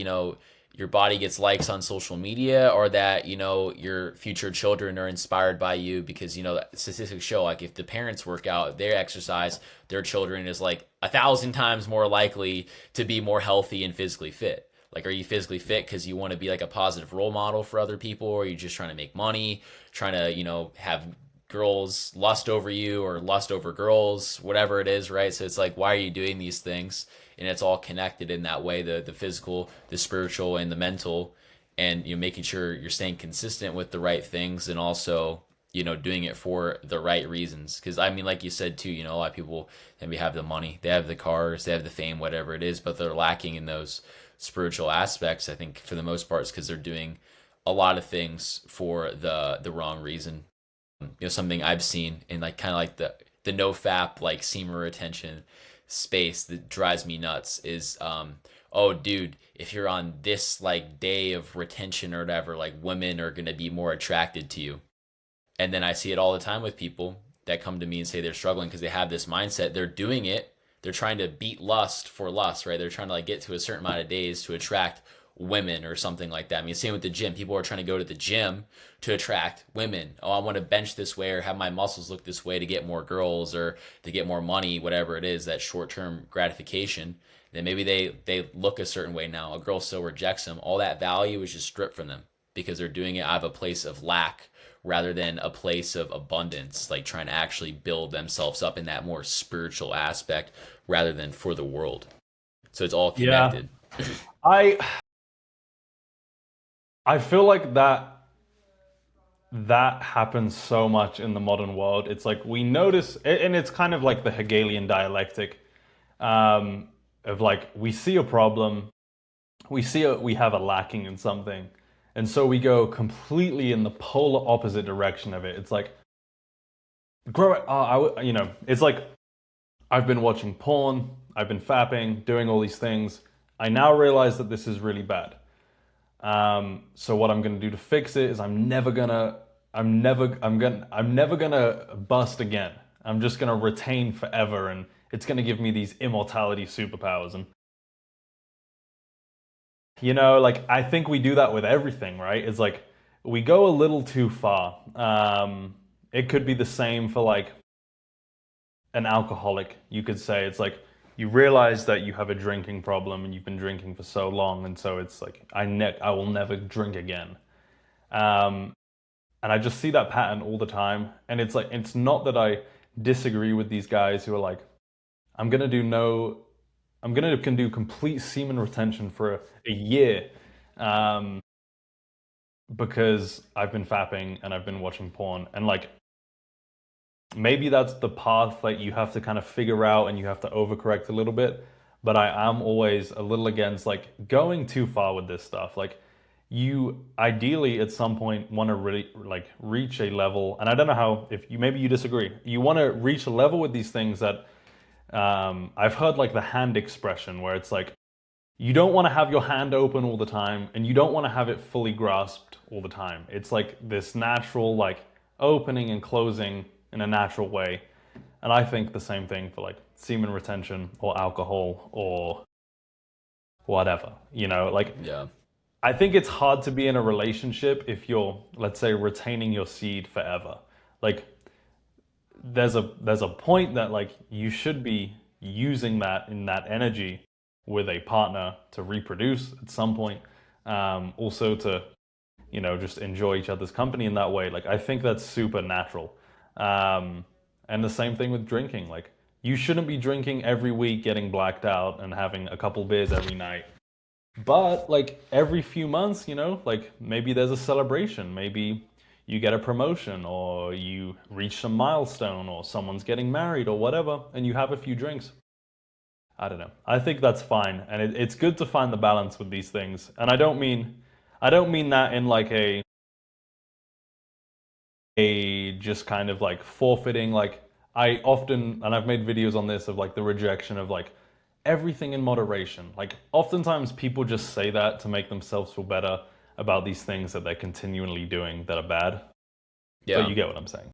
your body gets likes on social media, or that your future children are inspired by you, because statistics show, like, if the parents work out, they exercise, their children is like 1,000 times more likely to be more healthy and physically fit. Like, are you physically fit because you want to be like a positive role model for other people, or are you just trying to make money, trying to have girls lust over you, or lust over girls, whatever it is, right? So it's like, why are you doing these things? And it's all connected in that way, the physical, the spiritual, and the mental. And you're making sure you're staying consistent with the right things, and also doing it for the right reasons. Because I mean, like you said too, a lot of people maybe have the money, they have the cars, they have the fame, whatever it is, but they're lacking in those spiritual aspects. I think for the most part it's because they're doing a lot of things for the wrong reason. Something I've seen in, like, kind of like the no fap, like, semen retention space that drives me nuts is, oh dude, if you're on this, like, day of retention or whatever, like, women are going to be more attracted to you. And then I see it all the time with people that come to me and say they're struggling because they have this mindset. They're doing it. They're trying to beat lust for lust, right? They're trying to, like, get to a certain amount of days to attract women or something like that. I mean, same with the gym. People are trying to go to the gym to attract women. Oh, I want to bench this way or have my muscles look this way to get more girls or to get more money, whatever it is, that short-term gratification. Then maybe they look a certain way now. A girl still rejects them. All that value is just stripped from them because they're doing it out of a place of lack rather than a place of abundance, like trying to actually build themselves up in that more spiritual aspect rather than for the world. So it's all
Yeah,
connected.
I I feel like that happens so much in the modern world. It's like we notice, and it's kind of like the Hegelian dialectic, um, of like we see a problem, we have a lacking in something, and so we go completely in the polar opposite direction of it. It's like grow it. It's like I've been watching porn, I've been fapping, doing all these things. I now realize that this is really bad. So what I'm gonna do to fix it is I'm never gonna bust again. I'm just gonna retain forever, and it's gonna give me these immortality superpowers. And like I think we do that with everything, right? It's like we go a little too far. It could be the same for like an alcoholic. You could say it's like you realize that you have a drinking problem and you've been drinking for so long, and so it's like I will never drink again. Um, and I just see that pattern all the time. And it's like it's not that I disagree with these guys who are like, I'm gonna do no, I'm gonna can do complete semen retention for a year, um, because I've been fapping and I've been watching porn, and like maybe that's the path that you have to kind of figure out and you have to overcorrect a little bit. But I am always a little against like going too far with this stuff. Like you ideally at some point want to really like reach a level, and I don't know how, if you maybe you disagree, you want to reach a level with these things that I've heard like the hand expression where it's like you don't want to have your hand open all the time and you don't want to have it fully grasped all the time. It's like this natural like opening and closing in a natural way. And I think the same thing for like semen retention or alcohol or whatever. Like
Yeah.
I think it's hard to be in a relationship if you're, let's say, retaining your seed forever. Like there's a point that like you should be using that in that energy with a partner to reproduce at some point. Also to just enjoy each other's company in that way. Like I think that's super natural. And the same thing with drinking. Like you shouldn't be drinking every week, getting blacked out, and having a couple beers every night. But like every few months, like maybe there's a celebration. Maybe you get a promotion or you reach some milestone or someone's getting married or whatever, and you have a few drinks. I don't know. I think that's fine, and it's good to find the balance with these things. And I don't mean that in like a just kind of like forfeiting. Like I often, and I've made videos on this of like the rejection of like everything in moderation. Like oftentimes people just say that to make themselves feel better about these things that they're continually doing that are bad. But
Yeah.
you get what I'm saying.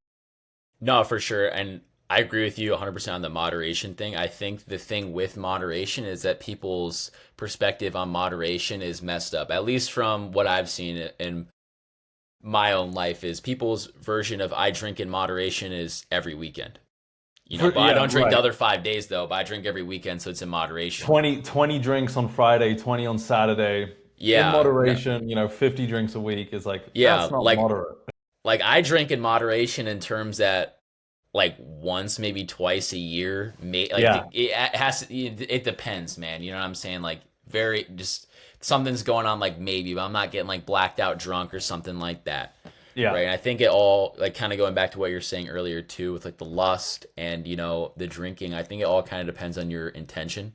No, for sure. And I agree with you 100% on the moderation thing. I think the thing with moderation is that people's perspective on moderation is messed up. At least from what I've seen in my own life is people's version of I drink in moderation is every weekend. But I
Yeah,
don't drink the
right.
other 5 days though, but I drink every weekend, so it's in moderation.
20 drinks on Friday, 20 on Saturday. In
Yeah, no,
moderation, 50 drinks a week is like,
yeah,
that's not moderate.
I drink in moderation in terms that like once, maybe twice a year.
Yeah,
It has it depends, man. You know what I'm saying? Like very just something's going on, like maybe, but I'm not getting like blacked out drunk or something like that.
yeah,
Right. And I think it all like kind of going back to what you're saying earlier too, with like the lust and the drinking. I think it all kind of depends on your intention.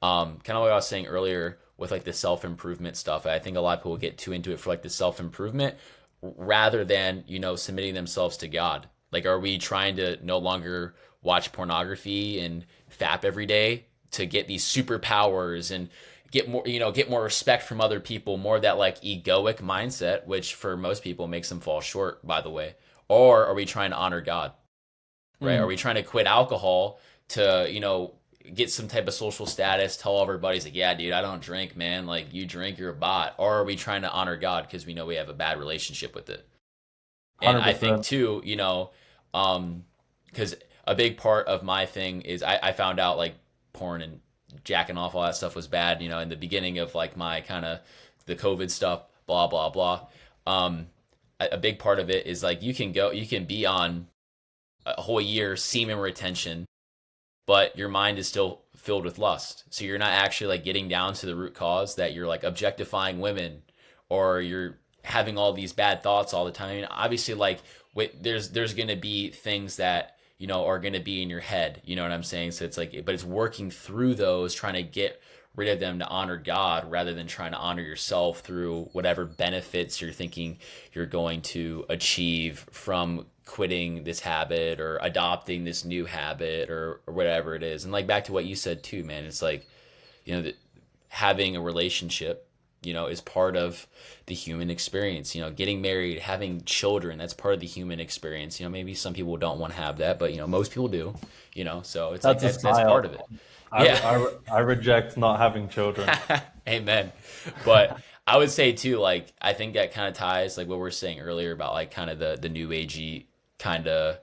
Kind of like I was saying earlier with like the self improvement stuff. I think a lot of people get too into it for like the self improvement rather than submitting themselves to God. Like, are we trying to no longer watch pornography and fap every day to get these superpowers and get more respect from other people, more of that like egoic mindset, which for most people makes them fall short, by the way? Or are we trying to honor God? Right? Are
mm,
we trying to quit alcohol to, get some type of social status, tell all of our buddies, like, yeah, dude, I don't drink, man. Like, you drink, you're a bot. Or are we trying to honor God because we know we have a bad relationship with it? And I think
100%.
too, because a big part of my thing is I found out like porn and jacking off, all that stuff was bad, in the beginning of like my kind of the COVID stuff, blah, blah, blah. Um, a big part of it is like you can be on a whole year semen retention, but your mind is still filled with lust. So you're not actually like getting down to the root cause that you're like objectifying women or you're having all these bad thoughts all the time. I mean, obviously, like there's going to be things that are going to be in your head. You know what I'm saying? So it's like, but it's working through those, trying to get rid of them to honor God rather than trying to honor yourself through whatever benefits you're thinking you're going to achieve from quitting this habit or adopting this new habit or whatever it is. And like back to what you said too, man, it's like, having a relationship, is part of the human experience. Getting married, having children, that's part of the human experience. Maybe some people don't want to have that, but most people do. So it's like
That's a
that's part of
style.
it. Yeah.
I reject not having children.
Amen. But I would say too, like I think that kind of ties like what we were saying earlier about like kind of the new agey kind of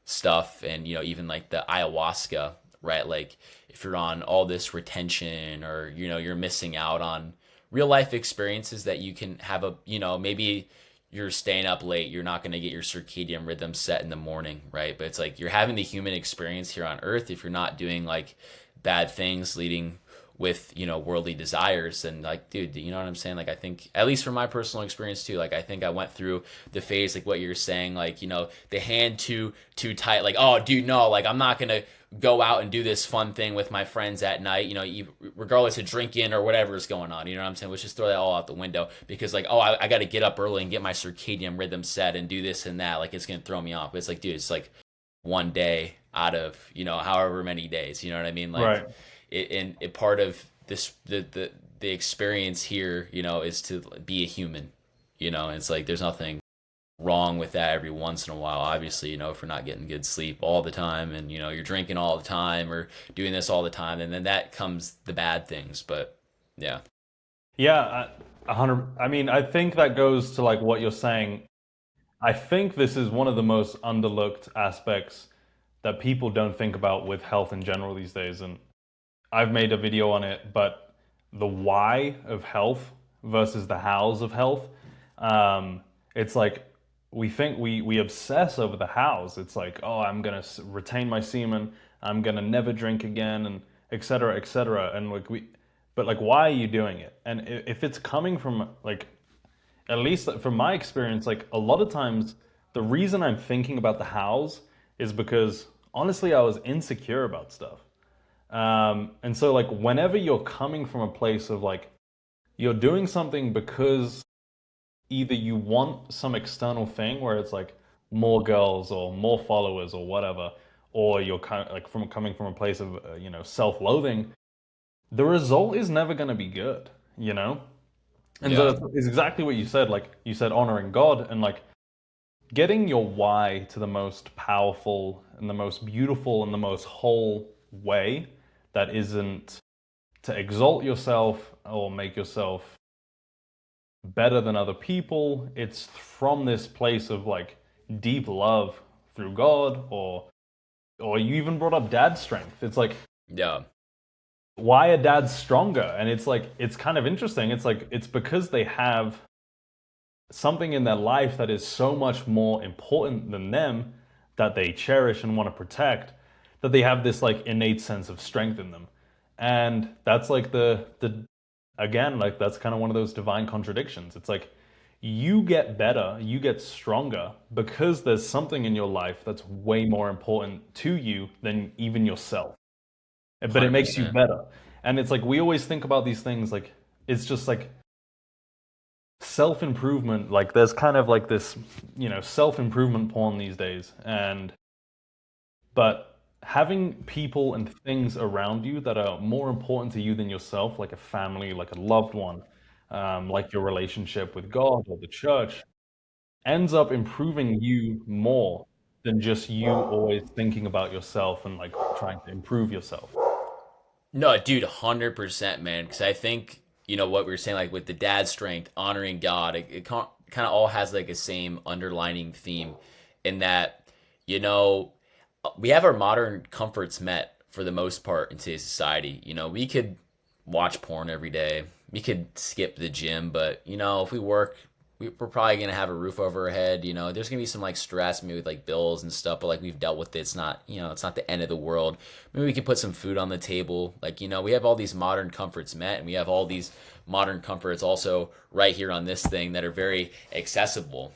stuff, and even like the ayahuasca, right? Like if you're on all this retention, or you're missing out on real life experiences that you can have maybe you're staying up late, you're not going to get your circadian rhythm set in the morning, right? But it's like you're having the human experience here on earth. If you're not doing like bad things leading with worldly desires, and like, dude, you know what I'm saying? Like I think, at least from my personal experience too, like I think I went through the phase like what you're saying, like the hand too tight, like, oh dude, no, like I'm not gonna go out and do this fun thing with my friends at night, regardless of drinking or whatever is going on. You know what I'm saying? Let's just throw that all out the window because like, oh, I got to get up early and get my circadian rhythm set and do this and that, like it's gonna throw me off. But it's like, dude, it's like one day out of however many days. You know what I mean? Like
Right.
and it part of this the experience here is to be a human. And it's like there's nothing wrong with that every once in a while. Obviously, if we're not getting good sleep all the time, and you're drinking all the time or doing this all the time, and then that comes the bad things. But yeah.
Yeah, 100. I mean, I think that goes to like what you're saying. I think this is one of the most underlooked aspects that people don't think about with health in general these days. And I've made a video on it, but the why of health versus the hows of health. It's like we think we obsess over the hows. It's like, oh, I'm gonna retain my semen, I'm gonna never drink again, and et cetera, et cetera. And like but like, why are you doing it? And if it's coming from like, at least from my experience, like a lot of times, the reason I'm thinking about the hows is because honestly, I was insecure about stuff. And so, like, whenever you're coming from a place of like, you're doing something because either you want some external thing where it's like more girls or more followers or whatever, or you're kind of like from coming from a place of, self-loathing, the result is never going to be good, you know? And so
Yeah.
it's exactly what you said. Like, you said honoring God, and like, getting your why to the most powerful and the most beautiful and the most whole way that isn't to exalt yourself or make yourself better than other people. It's from this place of like deep love through God, or you even brought up dad strength. It's like,
Yeah.
why are dads stronger? And it's like, it's kind of interesting. It's like, it's because they have something in their life that is so much more important than them, that they cherish and want to protect, that they have this like innate sense of strength in them. And that's like the again, like that's kind of one of those divine contradictions. It's like you get better, you get stronger because there's something in your life that's way more important to you than even yourself. But it makes you
100%.
better. And it's like we always think about these things like it's just like self improvement. Like there's kind of like this, self improvement porn these days. But having people and things around you that are more important to you than yourself, like a family, like a loved one, like your relationship with God or the church, ends up improving you more than just you always thinking about yourself and like trying to improve yourself.
No, dude, 100%, man. Because I think, what we were saying, like with the dad strength, honoring God, it kind of all has like a same underlining theme in that, you know, we have our modern comforts met for the most part in today's society. We could watch porn every day. We could skip the gym, but if we work, we're probably gonna have a roof over our head. There's gonna be some like stress, maybe with like bills and stuff, but like we've dealt with it. It's not, it's not the end of the world. Maybe we could put some food on the table. Like, we have all these modern comforts met, and we have all these modern comforts also right here on this thing that are very accessible.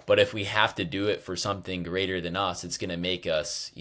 But if we have to do it for something greater than us, it's going to make us,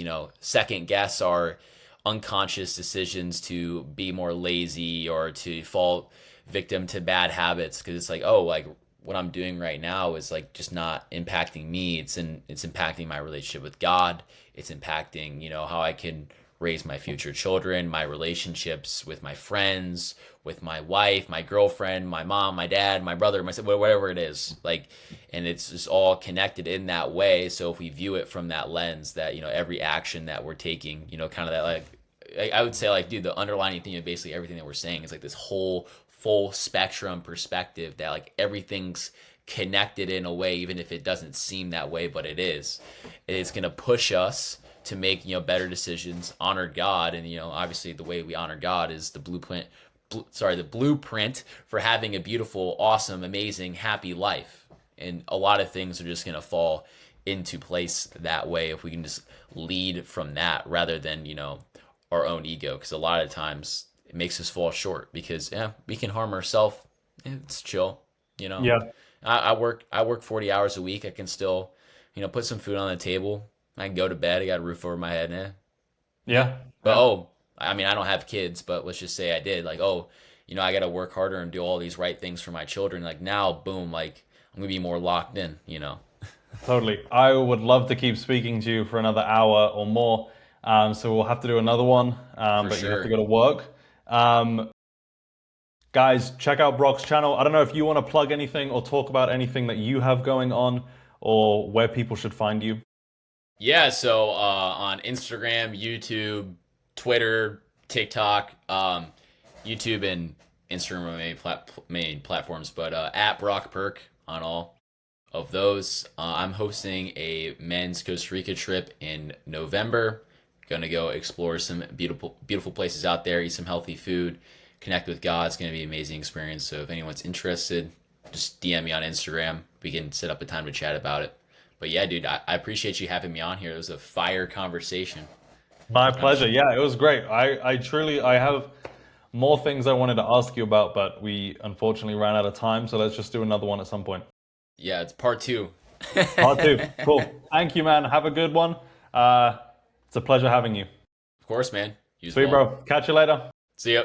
second guess our unconscious decisions to be more lazy or to fall victim to bad habits, because it's like, oh, like what I'm doing right now is like just not impacting me. It's impacting my relationship with God. It's impacting, how I can raise my future children, my relationships with my friends, with my wife, my girlfriend, my mom, my dad, my brother, my whatever it is. Like, and it's just all connected in that way. So if we view it from that lens, that every action that we're taking, kind of that like I would say like, dude, the underlying theme of basically everything that we're saying is like this whole full spectrum perspective that like everything's connected in a way, even if it doesn't seem that way, but it is. It's gonna push us to make better decisions, honor God, and obviously the way we honor God is the blueprint for having a beautiful, awesome, amazing, happy life. And a lot of things are just gonna fall into place that way if we can just lead from that rather than our own ego, because a lot of times it makes us fall short because we can harm ourselves. It's chill, you know.
Yeah,
I work 40 hours a week. I can still put some food on the table. I can go to bed. I got a roof over my head. Yeah.
yeah,
But
yeah.
oh, I mean, I don't have kids, but let's just say I did. Like, oh, I got to work harder and do all these right things for my children. Like now, boom, like I'm gonna be more locked in.
Totally. I would love to keep speaking to you for another hour or more. So we'll have to do another one,
For
but you have to
sure.
go to work. Um, Guys, check out Brock's channel. I don't know if you want to plug anything or talk about anything that you have going on or where people should find you.
Yeah, so on Instagram, YouTube, Twitter, TikTok, YouTube and Instagram are main platforms, but at Brock Perk on all of those. I'm hosting a men's Costa Rica trip in November. Gonna go explore some beautiful places out there, eat some healthy food, connect with God. It's gonna be an amazing experience. So if anyone's interested, just DM me on Instagram. We can set up a time to chat about it. But yeah, dude, I appreciate you having me on here. It was a fire conversation.
My
I'm
pleasure. Yeah, it was great. I truly, I have more things I wanted to ask you about, but we unfortunately ran out of time. So let's just do another one at some point.
Yeah, it's part two.
Part two. Cool. Thank you, man. Have a good one. It's a pleasure having you.
Of course, man. You as
Sweet,
well.
bro. Catch you later.
See ya.